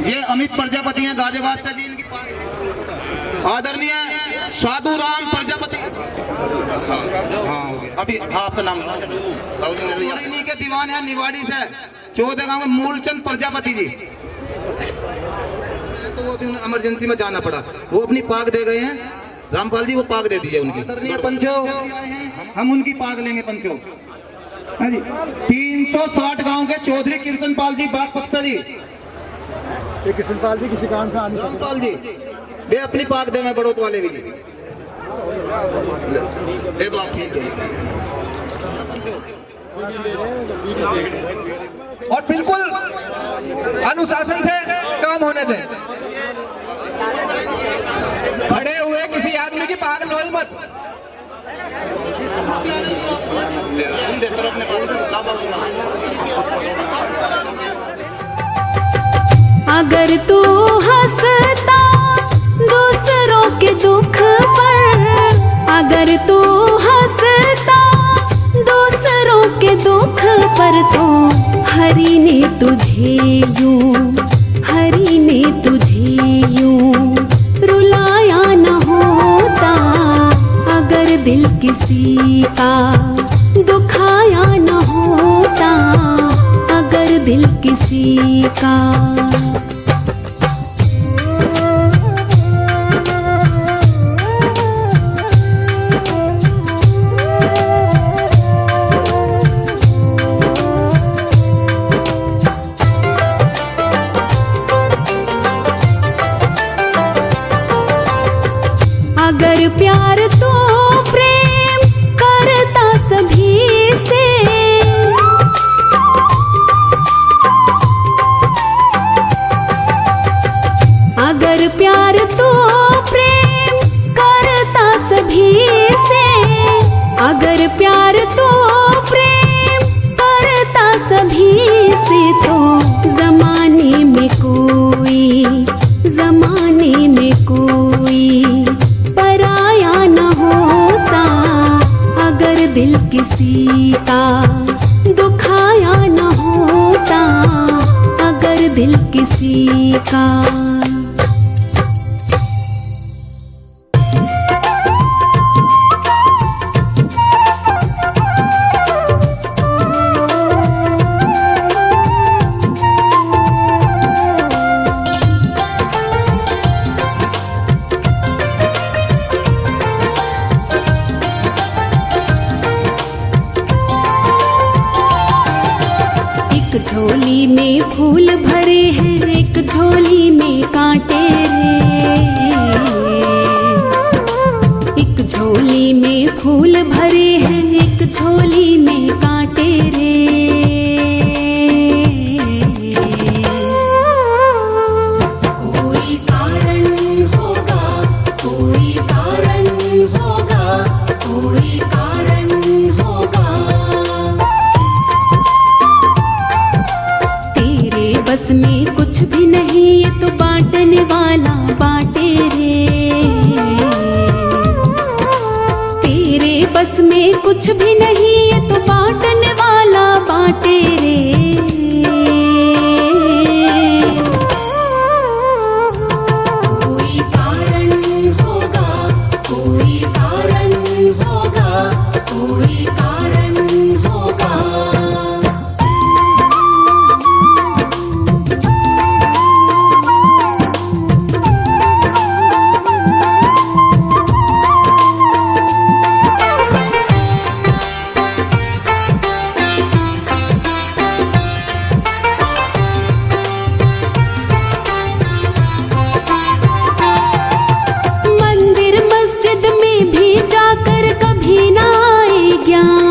ये अमित प्रजापति हैं गाजियाबाद से जी, इनकी पाग। आदरणीय साधु राम प्रजापति, हाँ अभी आपका नाम, इन्हीं के दीवान है निवाड़ी से 14 गांव में मूलचंद प्रजापति जी, तो वो भी इमरजेंसी में जाना पड़ा, वो अपनी पाग दे गए हैं। रामपाल जी वो पाग दे दीजिए उनकी। पंचो हम उनकी पाग लेंगे पंचो। हाँ जी 360 गांव के चौधरी कृष्णपाल जी बागपत्सा जी, कृष्णपाल जी किसी काम से आने रामपाल जी, वे अपनी पाग दे में बड़ोत वाले भी जी दे दो आप, ठीक है। और बिल्कुल अनुशासन से काम होने दें। खड़े हुए किसी आदमी की पाग लो ही मत। अपने अगर तू हंसता दूसरों के दुख पर, अगर तू हंसता दूसरों के दुख पर, तो हरि ने तुझे यूं, हरि ने तुझे यूं रुलाया न होता। अगर दिल किसी का दुखाया न होता, अगर दिल किसी का। अगर प्यार तो प्रेम करता सभी से, अगर प्यार तो प्रेम करता सभी से, अगर प्यार तो प्रेम करता सभी से, तो जमाने में कोई, जमाने में कोई पराया न होता। अगर दिल किसी का दुखाया न होता, अगर दिल किसी का। झोली में फूल भरे हैं, एक झोली में कांटे रे, एक झोली में फूल भरे हैं, एक झोली में कांटे रे। कोई कारण होगा, कोई कारण होगा, कोई कारण होगा। बस में कुछ भी नहीं, ये तो बांटने वाला बांटे रे। तेरे बस में कुछ भी नहीं, ये तो बांटने वाला बांटे रे। कोई कारण होगा, कोई कारण होगा, कोई कारण होगा। मंदिर मस्जिद में भी जाकर कभी ना आए ज्ञान,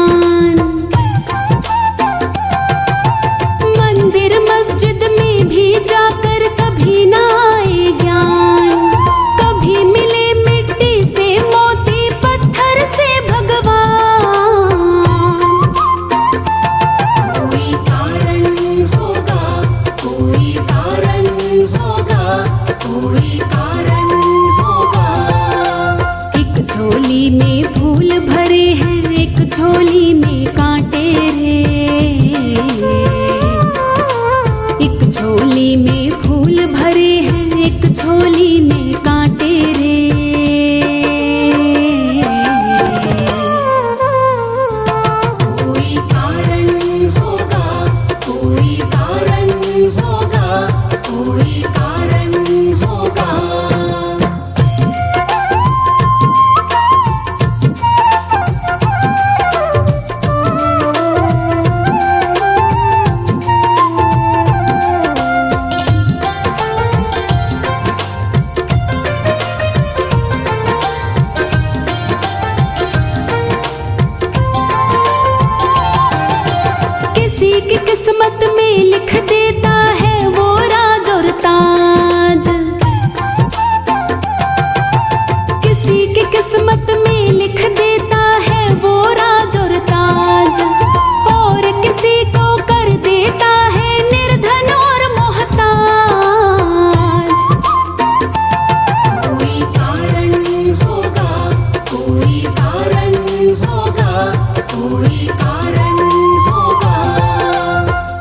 कोई कारण होगा।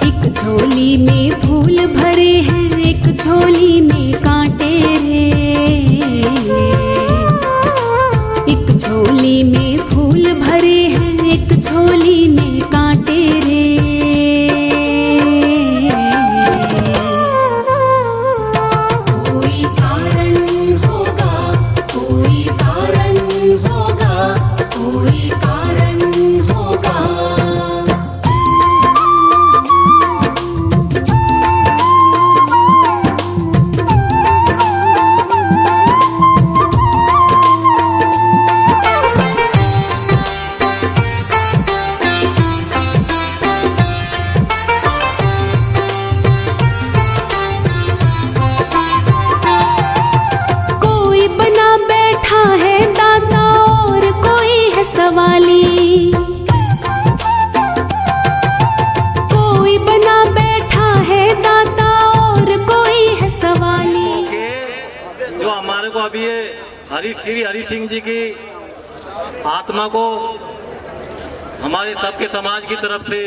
एक झोली में फूल भरे हैं, एक झोली में कांटे रे। एक झोली में फूल भरे हैं, एक झोली में कांटे रे। कोई कारण होगा, कोई कारण होगा, कोई कारण होगा। कोई बना बैठा है दाता और कोई है सवाली। कोई बना बैठा है दाता और कोई है सवाली। जो हमारे को अभी ये श्री हरि सिंह जी की आत्मा को हमारे सबके समाज की तरफ से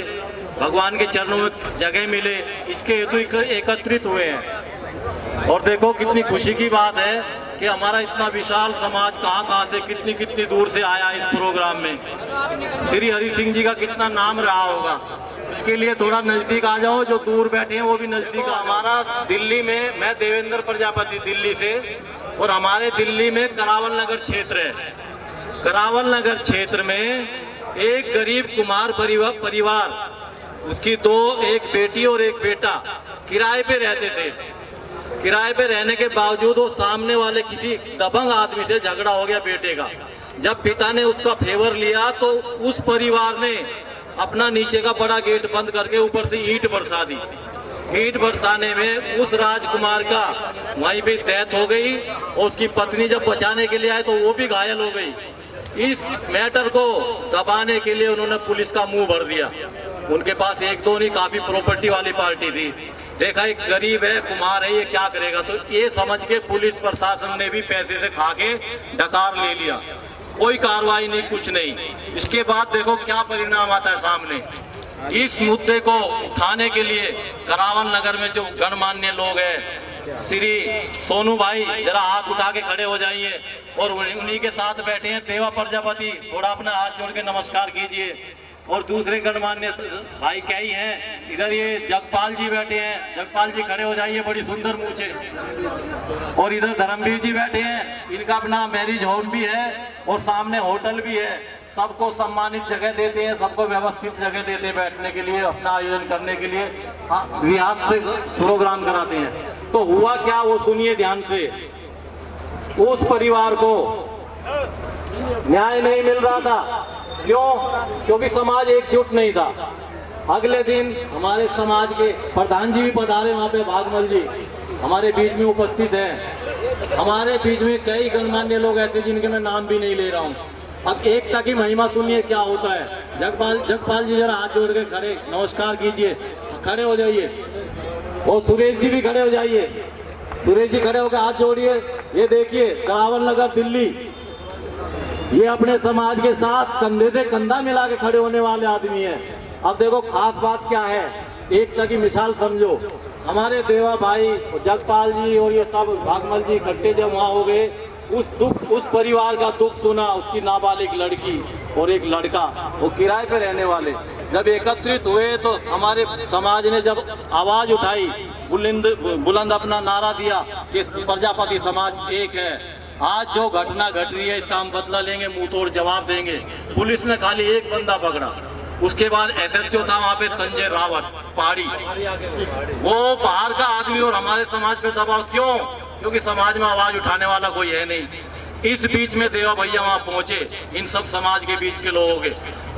भगवान के चरणों में जगह मिले, इसके हेतु एकत्रित हुए हैं। और देखो कितनी खुशी की बात है कि हमारा इतना विशाल समाज कहाँ से कितनी दूर से आया इस प्रोग्राम में। श्री हरि सिंह जी का कितना नाम रहा होगा, इसके लिए थोड़ा नजदीक आ जाओ। जो दूर बैठे हैं वो भी नजदीक। हमारा दिल्ली में, मैं देवेंद्र प्रजापति दिल्ली से, और हमारे दिल्ली में करावल नगर क्षेत्र है। करावल नगर क्षेत्र में एक गरीब कुमार परिवार, उसकी एक बेटी और एक बेटा किराए पे रहते थे। किराए पे रहने के बावजूद वो सामने वाले किसी दबंग आदमी से झगड़ा हो गया बेटे का। जब पिता ने उसका फेवर लिया तो उस परिवार ने अपना नीचे का बड़ा गेट बंद करके ऊपर से ईंट बरसा दी। ईंट बरसाने में उस राजकुमार का वहीं पे डेथ हो गई, और उसकी पत्नी जब बचाने के लिए आए तो वो भी घायल हो गई। इस मैटर को दबाने के लिए उन्होंने पुलिस का मुंह भर दिया। उनके पास एक दो नहीं, काफी प्रॉपर्टी वाली पार्टी थी। देखा एक गरीब है, कुमार है, ये क्या करेगा, तो ये समझ के पुलिस प्रशासन ने भी पैसे से खा के डकार ले लिया। कोई कार्रवाई नहीं, कुछ नहीं। इसके बाद देखो क्या परिणाम आता है सामने। इस मुद्दे को उठाने के लिए करावल नगर में जो गणमान्य लोग हैं, श्री सोनू भाई जरा हाथ उठा के खड़े हो जाइए, और उन्हीं के साथ बैठे हैं देवा प्रजापति, थोड़ा अपना हाथ जोड़ के नमस्कार कीजिए। और दूसरे गणमान्य भाई क्या ही हैं, इधर ये जगपाल जी बैठे हैं, जगपाल जी खड़े हो जाइए, बड़ी सुंदर मूछे। और इधर धर्मवीर जी बैठे हैं, इनका अपना मैरिज होम भी है और सामने होटल भी है। सबको सम्मानित जगह देते हैं, सबको व्यवस्थित जगह देते हैं बैठने के लिए, अपना आयोजन करने के लिए रियासत से प्रोग्राम कराते हैं। तो हुआ क्या वो सुनिए ध्यान से। उस परिवार को न्याय नहीं मिल रहा था। क्यों? क्योंकि समाज एकजुट नहीं था। अगले दिन हमारे समाज के प्रधान जी भी पधारे वहाँ पे, भागमल जी हमारे बीच में उपस्थित हैं। हमारे बीच में कई गणमान्य लोग ऐसे जिनके मैं नाम भी नहीं ले रहा हूँ। अब एकता की महिमा सुनिए क्या होता है। जगपाल जी जरा हाथ जोड़ के खड़े नमस्कार कीजिए, खड़े हो जाइए। और सुरेश जी भी खड़े हो जाइए। सुरेश जी खड़े होकर हाथ जोड़िए। ये देखिए करावल नगर दिल्ली, ये अपने समाज के साथ कंधे से कंधा मिला के खड़े होने वाले आदमी हैं। अब देखो खास बात क्या है, एकता की मिसाल समझो। हमारे देवा भाई, जगपाल जी और ये सब भागमल जी इकट्ठे जब वहाँ हो गए, उस परिवार का दुख सुना। उसकी नाबालिग लड़की और एक लड़का, वो किराए पे रहने वाले, जब एकत्रित हुए तो हमारे समाज ने जब आवाज उठाई, बुलंद अपना नारा दिया कि प्रजापति समाज एक है। आज जो घटना घट रही है इसका हम बदला लेंगे, मुंह तोड़ जवाब देंगे। पुलिस ने खाली एक बंदा पकड़ा, उसके बाद SHO था वहाँ पे संजय रावत पहाड़ी, वो बाहर का आदमी, और हमारे समाज पे दबाव क्यों? क्योंकि समाज में आवाज उठाने वाला कोई है नहीं। इस बीच में देवा भैया वहाँ पहुंचे, इन सब समाज के बीच के लोगों के।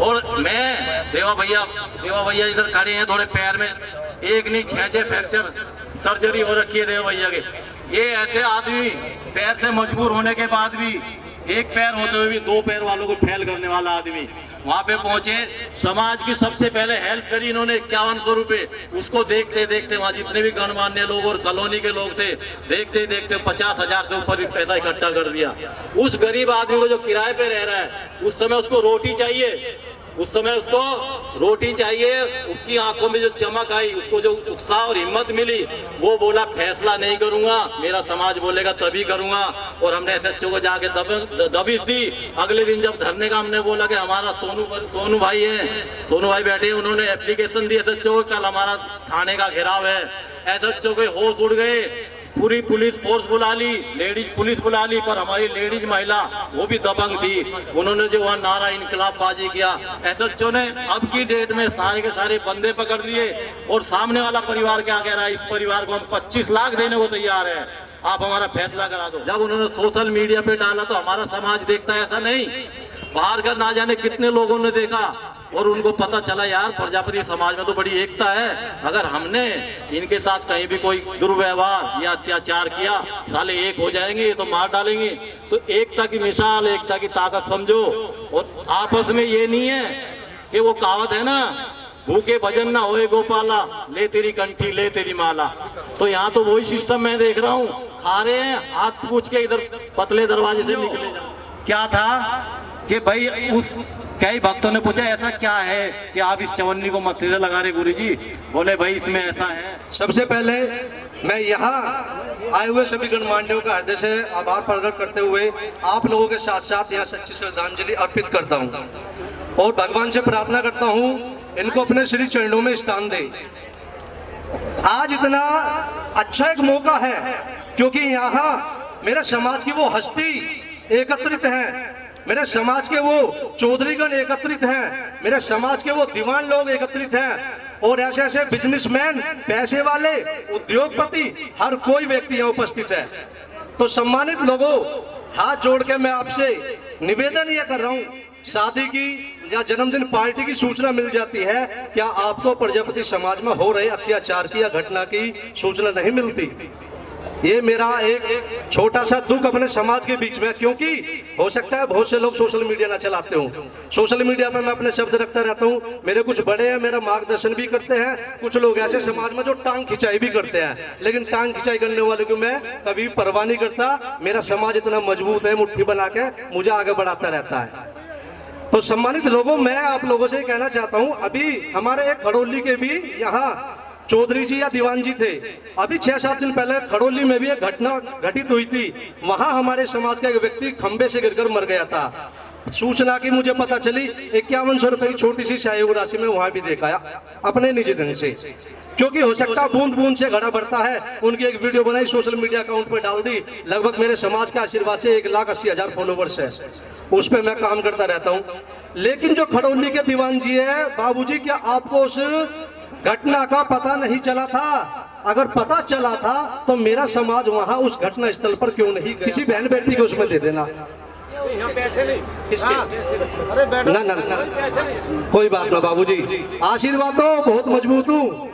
और मैं देवा भैया इधर खड़े हैं, थोड़े पैर में एक नहीं 6 फ्रैक्चर सर्जरी हो रखी है देवा भैया के। ये ऐसे आदमी पैर से मजबूर होने के बाद भी, एक पैर होते हुए भी 2 पैर वालों को फैल करने वाला आदमी वहां पे पहुंचे। समाज की सबसे पहले हेल्प करी इन्होंने 5100 रुपए। उसको देखते देखते वहां जितने भी गणमान्य लोग और कॉलोनी के लोग थे, देखते देखते 50,000 से ऊपर पैसा इकट्ठा कर दिया। उस गरीब आदमी को जो किराए पे रह रहा है, उस समय उसको रोटी चाहिए, उस समय उसको रोटी चाहिए, उसकी आंखों में जो चमक आई, उसको जो उत्साह और हिम्मत मिली, वो बोला फैसला नहीं करूंगा, मेरा समाज बोलेगा तभी करूंगा। और हमने एसएचओ को जाके दबिश दी। अगले दिन जब धरने का हमने बोला कि हमारा सोनू भाई है, सोनू भाई बैठे, उन्होंने एप्लीकेशन दी एसएचओ, कल हमारा थाने का घेराव है। एसएचओ के होश उड़ गए, पूरी पुलिस फोर्स बुला ली, लेडीज पुलिस बुला ली, पर हमारी लेडीज महिला वो भी दबंग थी। उन्होंने जो वहाँ नारा इनकलाबबाजी किया, एसएचओ ने अब की डेट में सारे के सारे बंदे पकड़ लिए। और सामने वाला परिवार क्या कह रहा है, इस परिवार को हम 25 लाख देने को तैयार है, आप हमारा फैसला करा दो। जब उन्होंने सोशल मीडिया पे डाला तो हमारा समाज देखता है, ऐसा नहीं, बाहर का ना जाने कितने लोगों ने देखा और उनको पता चला यार प्रजापति समाज में तो बड़ी एकता है। अगर हमने इनके साथ कहीं भी कोई दुर्व्यवहार या अत्याचार किया, साले एक हो जाएंगे, ये तो मार डालेंगे। तो एकता की मिसाल, एकता की ताकत समझो। और आपस में ये नहीं है कि वो कहावत है ना, भूखे भजन ना होए गोपाला, ले तेरी कंठी ले तेरी माला। तो यहाँ तो वही सिस्टम मैं देख रहा हूँ, खा रहे हैं, हाथ पूछ के इधर पतले दरवाजे से निकले। क्या था कि भाई उस कई भक्तों ने पूछा ऐसा क्या है कि आप इस चवन्नी को मत्थे से लगा रहे गुरुजी? बोले भाई इसमें ऐसा है। सबसे पहले मैं यहाँ आए हुए सभी गणमान्यों का हृदय से आभार प्रकट करते हुए आप लोगों के साथ साथ यहाँ सच्ची श्रद्धांजलि अर्पित करता हूँ और भगवान से प्रार्थना करता हूँ इनको अपने श्री चरणों में स्थान दे। आज इतना अच्छा एक मौका है क्योंकि यहाँ मेरे समाज की वो हस्ती एकत्रित है, मेरे समाज के वो चौधरीगण एकत्रित हैं, मेरे समाज के वो दीवान लोग एकत्रित हैं और ऐसे ऐसे बिजनेसमैन, पैसे वाले, उद्योगपति, हर कोई व्यक्ति यहाँ उपस्थित है। तो सम्मानित लोगों, हाथ जोड़ के मैं आपसे निवेदन ये कर रहा हूँ, शादी की या जन्मदिन पार्टी की सूचना मिल जाती है, क्या आपको प्रजापति समाज में हो रहे अत्याचार की या घटना की सूचना नहीं मिलती? ये मेरा एक छोटा सा दुख अपने समाज के बीच में, क्योंकि हो सकता है बहुत से लोग सोशल मीडिया ना चलाते हो। सोशल मीडिया पर मैं अपने शब्द रखता रहता हूँ, मेरे कुछ बड़े हैं, मेरा मार्गदर्शन भी करते हैं, कुछ लोग ऐसे समाज में जो टांग खिंचाई भी करते हैं, लेकिन टांग खिंचाई करने वाले को मैं कभी परवाह नहीं करता। मेरा समाज इतना मजबूत है, मुट्ठी बना के मुझे आगे बढ़ाता रहता है। तो सम्मानित लोगों, मैं आप लोगों से कहना चाहता हूँ, अभी हमारे एक खड़ोली के भी यहाँ चौधरी जी या दीवान जी थे, अभी 6-7 दिन पहले खड़ोली में भी एक घटना घटित हुई थी। वहां हमारे समाज का एक व्यक्ति खंबे से गिरकर मर गया था। सूचना की मुझे पता चली, 5100 रुपए की छोटी सी सहयोग राशि में वहां भी देखा अपने निजी ढंग से, क्योंकि हो सकता बूंद बूंद से घड़ा बढ़ता है। उनकी एक वीडियो बनाई, सोशल मीडिया अकाउंट पर डाल दी। लगभग मेरे समाज के आशीर्वाद से 1,80,000 फॉलोवर्स है, उस पर मैं काम करता रहता हूँ। लेकिन जो खड़ोली के दीवान जी है, बाबूजी, क्या आपको उस घटना का पता नहीं चला था? अगर पता चला था तो मेरा समाज वहां उस घटना स्थल पर क्यों नहीं गया? किसी बहन बेटी को उसमें दे देना। ना ना ना, कोई बात ना बाबूजी, आशीर्वाद तो बहुत मजबूत हूँ,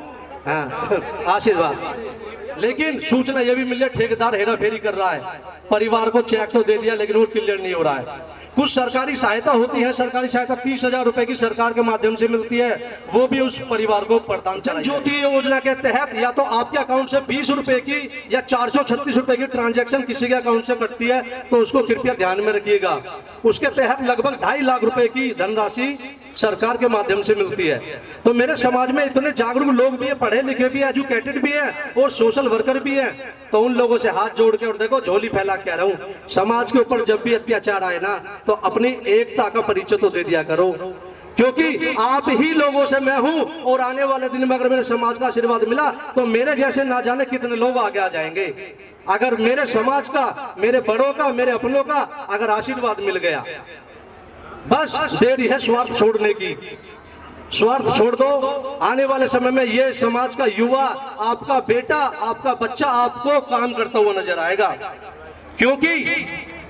हाँ आशीर्वाद। लेकिन सूचना ये भी मिली, ठेकेदार हेरा फेरी कर रहा है, परिवार को चेक तो दे दिया लेकिन वो क्लियर नहीं हो रहा है। कुछ सरकारी सहायता होती है, सरकारी सहायता 30,000 रुपए की सरकार के माध्यम से मिलती है, वो भी उस परिवार को प्रदान कराई। ज्योति योजना के तहत या तो आपके अकाउंट से 20 रुपए की या 436 रुपए की ट्रांजैक्शन किसी के अकाउंट से कटती है, तो उसको कृपया ध्यान में रखिएगा। उसके तहत लगभग 2.5 लाख रुपए की धनराशि सरकार के माध्यम से मिलती है। तो मेरे समाज में इतने जागरूक लोग भी है, पढ़े लिखे भी है, एजुकेटेड भी है और सोशल वर्कर भी है। तो उन लोगों से हाथ जोड़ के और देखो, झोली फैला कह रहा हूँ, समाज के ऊपर जब भी अत्याचार आए ना, तो अपनी एकता का परिचय तो दे दिया करो, क्योंकि आप ही लोगों से मैं हूं और आने वाले दिन में अगर मेरे समाज का आशीर्वाद मिला तो मेरे जैसे ना जाने कितने लोग आगे आ जाएंगे। अगर मेरे समाज का, मेरे बड़ों का, मेरे अपनों का अगर आशीर्वाद मिल गया, बस देरी है स्वार्थ छोड़ने की। स्वार्थ छोड़ दो, आने वाले समय में ये समाज का युवा, आपका बेटा, आपका बच्चा आपको काम करता हुआ नजर आएगा। क्योंकि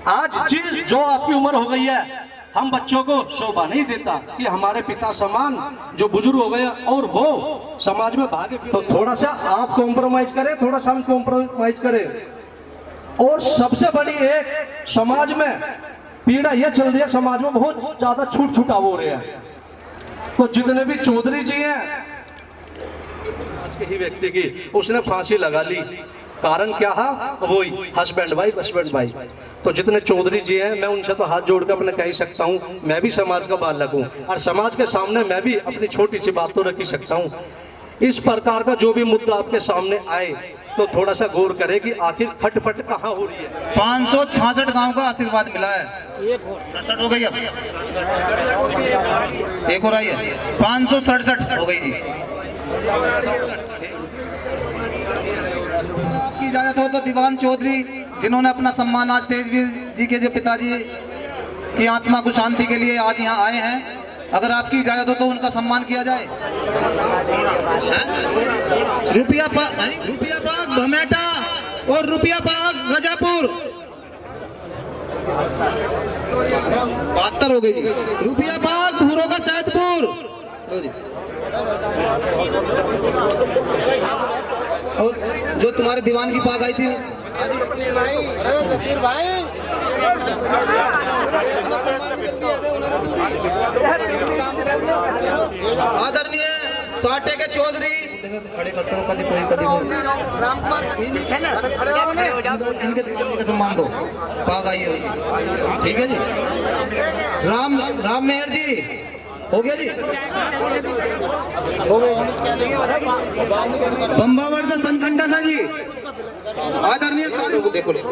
आज जो आपकी उम्र हो गई है, हम बच्चों को शोभा नहीं देता कि हमारे पिता समान जो बुजुर्ग हो गए और वो समाज में भागे। तो थोड़ा सा आप कॉम्प्रोमाइज करें, थोड़ा सा हम कॉम्प्रोमाइज करें। और सबसे बड़ी एक समाज में पीड़ा यह चल रही है, समाज में बहुत ज्यादा छूट छुटाव हो रहे हैं। तो जितने भी चौधरी जी हैं, आज के ही व्यक्ति की उसने फांसी लगा ली, कारण क्या है? वही हस्बैंड वाइफ। तो जितने चौधरी जी हैं, मैं उनसे तो हाथ जोड़कर अपने कह ही सकता हूँ, मैं भी समाज का बालक हूँ और समाज के सामने मैं भी अपनी छोटी सी बात तो रख ही सकता हूँ। इस प्रकार का जो भी मुद्दा आपके सामने आए तो थोड़ा सा गौर करें कि आखिर खटपट कहाँ हो रही है। 566 गांव का आशीर्वाद मिला है, 67 हो गई, अब एक और आई है, 567 हो गई जी। आपकी इजाजत हो तो दीवान चौधरी, जिन्होंने अपना सम्मान आज तेजवीर जी के जो पिताजी की आत्मा को शांति के लिए आज यहाँ आए हैं, अगर आपकी इजाजत हो तो उनका सम्मान किया जाए। रुपया पाक भमेटा और रुपया पाक रजापुर 72 हो गई जी। रुपया पाक भूरो का सैदपुर, और जो तुम्हारे दीवान की पाक आई थी आदरणीय साटे के चौधरी, खड़े करते रहो, कभी इनके सम्मान दो, पाग आई है, ठीक है जी। राम मेहर जी, हो गया जी। बम्बावर से संखंडा सा जी, आदरणीय साधु को देखो, ठीक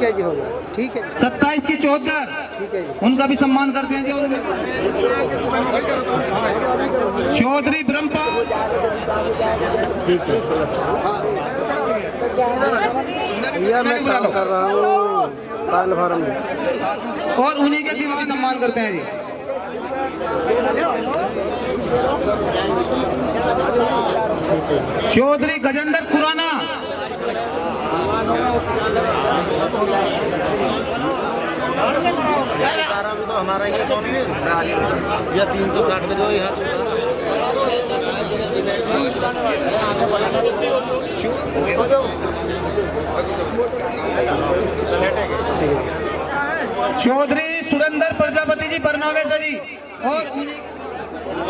है जी, हो गया, ठीक है। 27 की 74, उनका भी सम्मान करते हैं जी। और चौधरी ब्रह्मपाल, मैं काम कर रहा हूँ काल फार्म में, और उन्हीं के भी सम्मान करते हैं जी। चौधरी गजेंद्र खुराना, तो हमारा या 360 में जो यहाँ चौधरी सुरेंद्र प्रजापति जी बरनावे से जी, और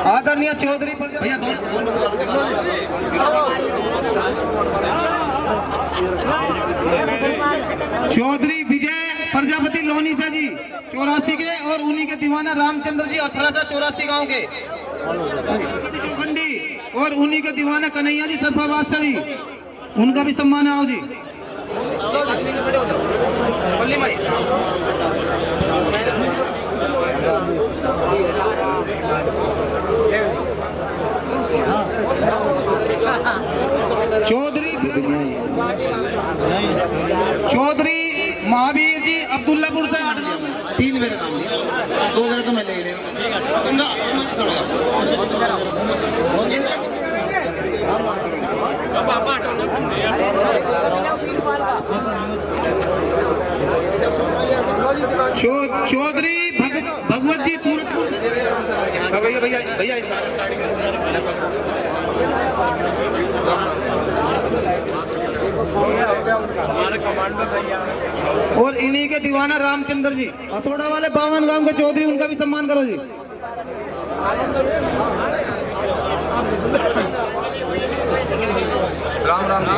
आदरणीय चौधरी भैया चौधरी विजय प्रजापति लोनी से जी 84 के, और उन्हीं के दीवाना रामचंद्र जी 1884 गांव के, और उन्हीं के दीवाना कन्हैया जी सरफाबाद से जी, उनका भी सम्मान आओ जी। चौधरी महावीर जी अब्दुल्लापुर से 3 मेरे नाम लिया, 2 मेरे तो मैं ले ले। चौधरी भगवत जी सूरतपुर, भैया भैया भैया और इन्हीं के दीवाना रामचंद्र जी हथौड़ा वाले 52 गांव के चौधरी, उनका भी सम्मान करो जी। राम राम जी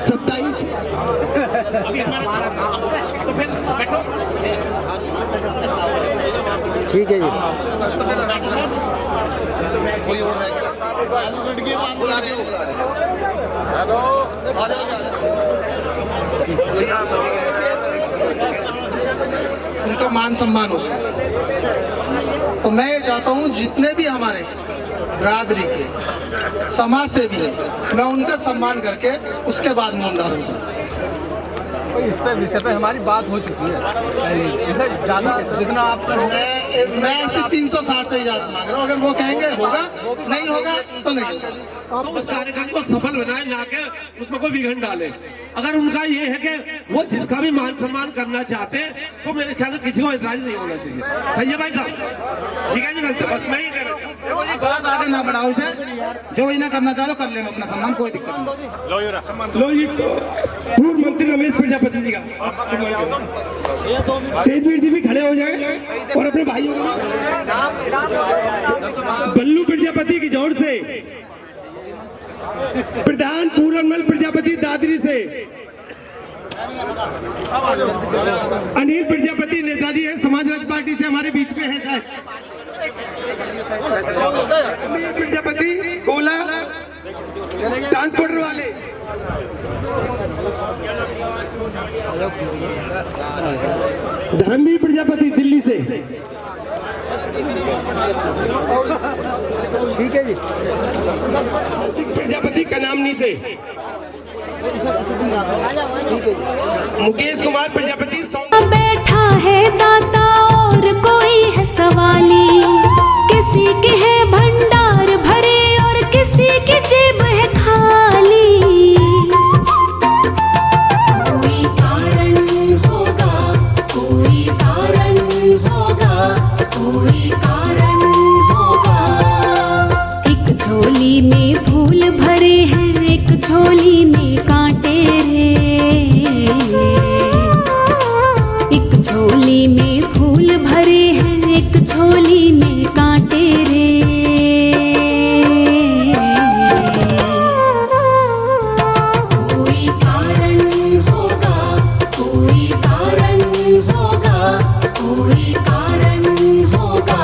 27 ठीक है जी। कोई और हेलो, उनका मान सम्मान हो। तो मैं ये चाहता हूँ जितने भी हमारे बिरादरी के समाज सेवी हैं, मैं उनका सम्मान करके उसके बाद मौन धारण करूँ। इस पे विषय पे हमारी बात हो चुकी है, इसे ज़्यादा जितना आप मैं सिर्फ 360 से इजाजत मांग रहा हूँ। अगर वो कहेंगे होगा, नहीं होगा तो नहीं होगा। तो उस कार्यक्रम को सफल बनाए, ना के उसमें कोई विघ्न डाले। अगर उनका ये है कि वो जिसका भी मान सम्मान करना चाहते हैं, तो मेरे ख्याल में किसी को ऐतराज नहीं होना चाहिए। सही है भाई साहब, ठीक है जी, गलत बस मैं ही कह रहा हूँ। बात आगे ना बढ़ाओ से, जो इन्हें करना चाहो कर लेना अपना सम्मान, कोई दिक्कत नहीं। लो जी, पूर्व मंत्री रमेश प्रजापति जी का तेजवीर जी भी खड़े हो जाए और अपने भाइयों को बल्लू प्रजापति की जोर से प्रधान पूरनमल प्रजापति दादरी से, अनिल प्रजापति नेताजी है समाजवादी पार्टी से, हमारे बीच में है साहब। अनिल प्रजापति गोला ट्रांसपोर्टर वाले, धर्मवीर प्रजापति दिल्ली से, ठीक है जी, प्रजापति कनामनी से, मुकेश कुमार प्रजापति बैठा है दाता और कोई है सवाली, किसी के है भंडार भरे और किसी की जेब है खाली। कोई कारण होगा, कोई कारण होगा, कोई कारण होगा। एक झोली में फूल भरे हैं, एक झोली में कांटे रे। एक झोली में फूल भरे हैं, एक झोली में कांटे रे। कोई कारण होगा, कोई कारण होगा, कोई कारण होगा।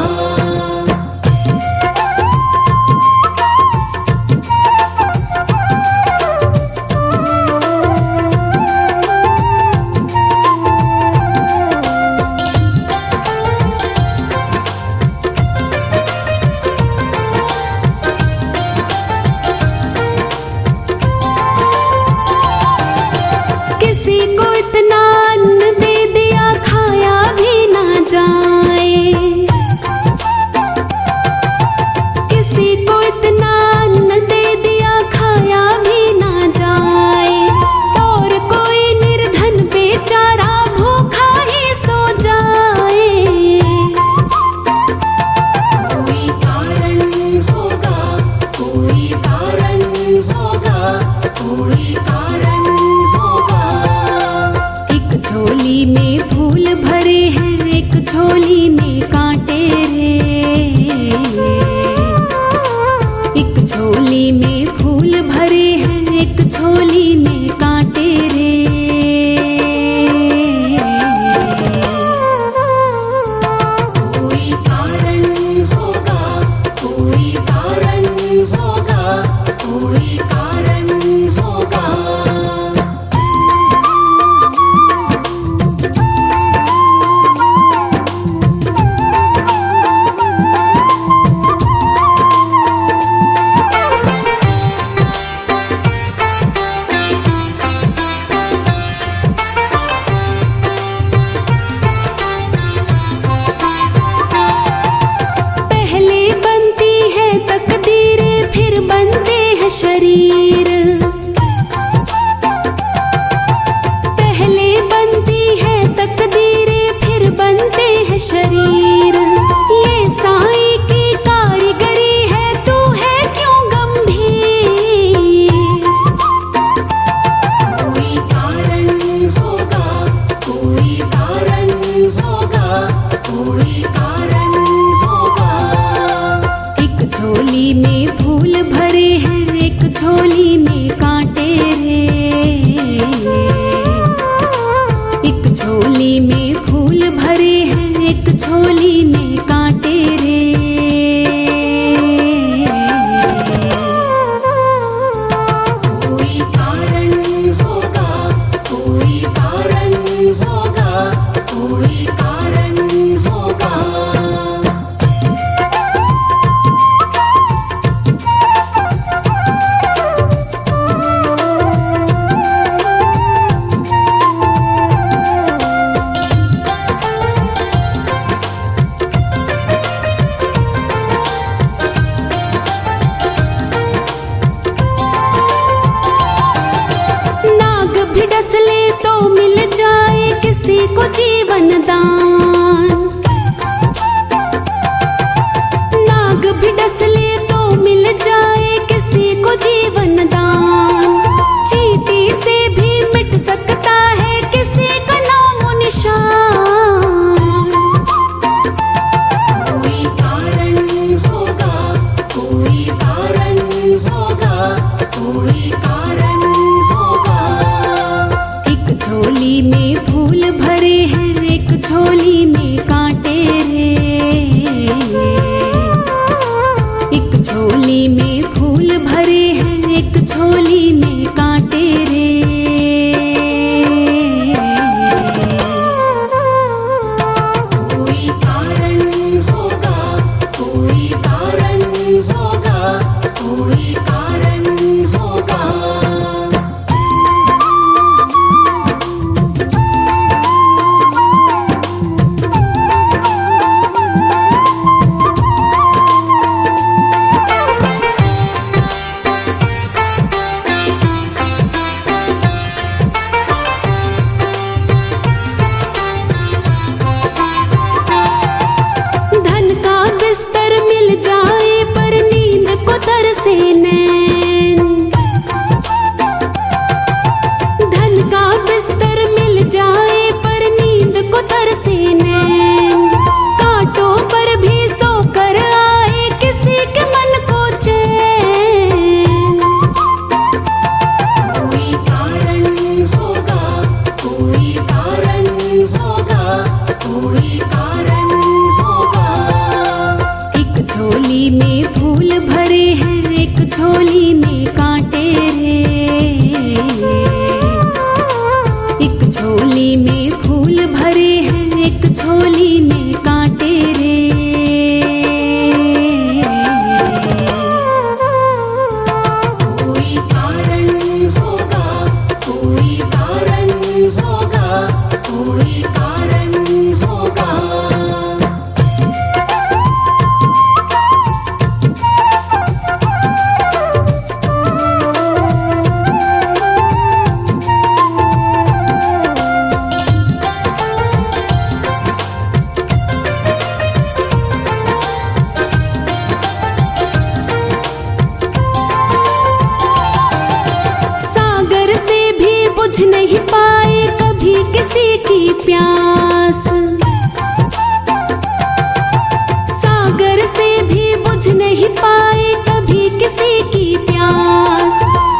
किसी को इतना अन्न दे दिया खाया भी ना जाए, किसी को इतना अन्न दे दिया खाया भी ना जाए, और कोई निर्धन बेचारा भूखा ही सो जाए। कोई कारण होगा, कोई कारण होगा, कोई कारण होगा। एक झोली में फूल भरे हैं, एक झोली में कांटे रे। एक झोली में फूल भरे हैं, एक झोली में कांटे रे। कोई कारण होगा, कोई कारण होगा, कोई कारण होगा। पहले बनती है तकदीरें, फिर बनते हैं शरीर। पहले बनती है तकदीरें, फिर बनते हैं शरीर। ये साईं की कारीगरी है, तू है क्यों गंभीर। कोई कारण होगा, कोई कारण होगा, कोई कारण होगा। एक झोली में फूल भरे हैं, एक झोली में कांटे रे। एक झोली में फूल भरे हैं, एक झोली में कांटे रे। कोई कारण होगा, कोई कारण होगा, कोई कारण होगा। नाग भी डस ले तो मिल जाए किसी को जीवन दान। नाग भी डस ले तो मिल जाए किसी को जीवन दान। चींटी से भी मिट सकता है किसी का नामो निशान। कोई कारण होगा, कोई कारण होगा, झोली में कांटे रे, एक झोली में फूल भरे हैं, एक झोली में कांटे रे। कोई कारण होगा, कोई कारण होगा, कोई कारण होगा। सागर से भी बुझ नहीं पाए कभी किसी की प्यास, सागर से भी बुझ नहीं पाए कभी किसी की प्यास।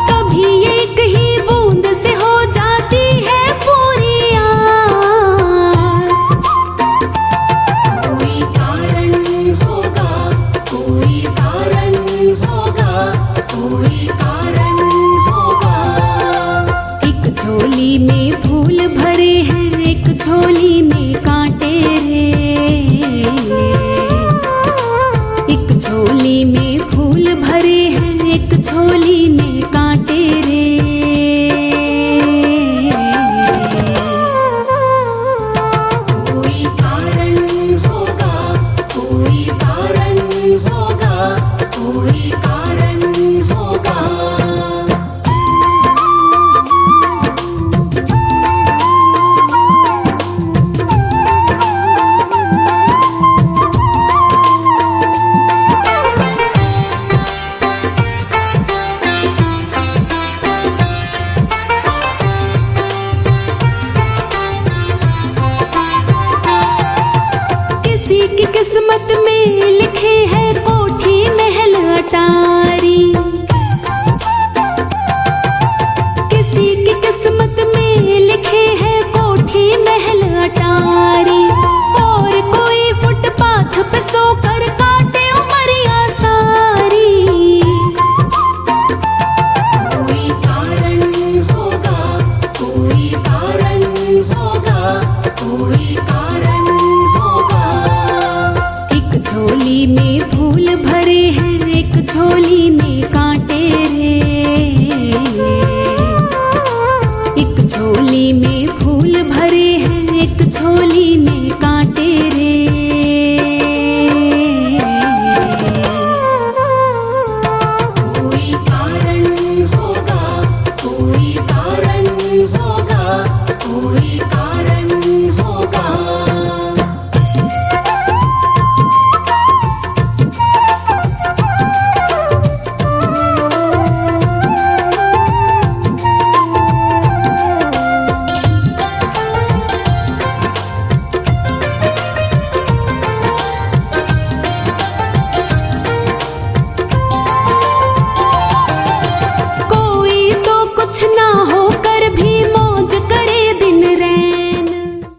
कभी एक ही बूंद से हो जाती है पूरी आस। कोई कारण होगा, कोई कारण होगा, कोई कारण होगा। एक झोली में फूल भरे हैं, एक झोली में कांटे रे, एक झोली में फूल भरे हैं, एक झोली में कांटे रे। कोई कारण होगा, कोई कारण होगा, कोई कारण होगा। किसी की किस्मत में लिखे है कोठी महल अटारी,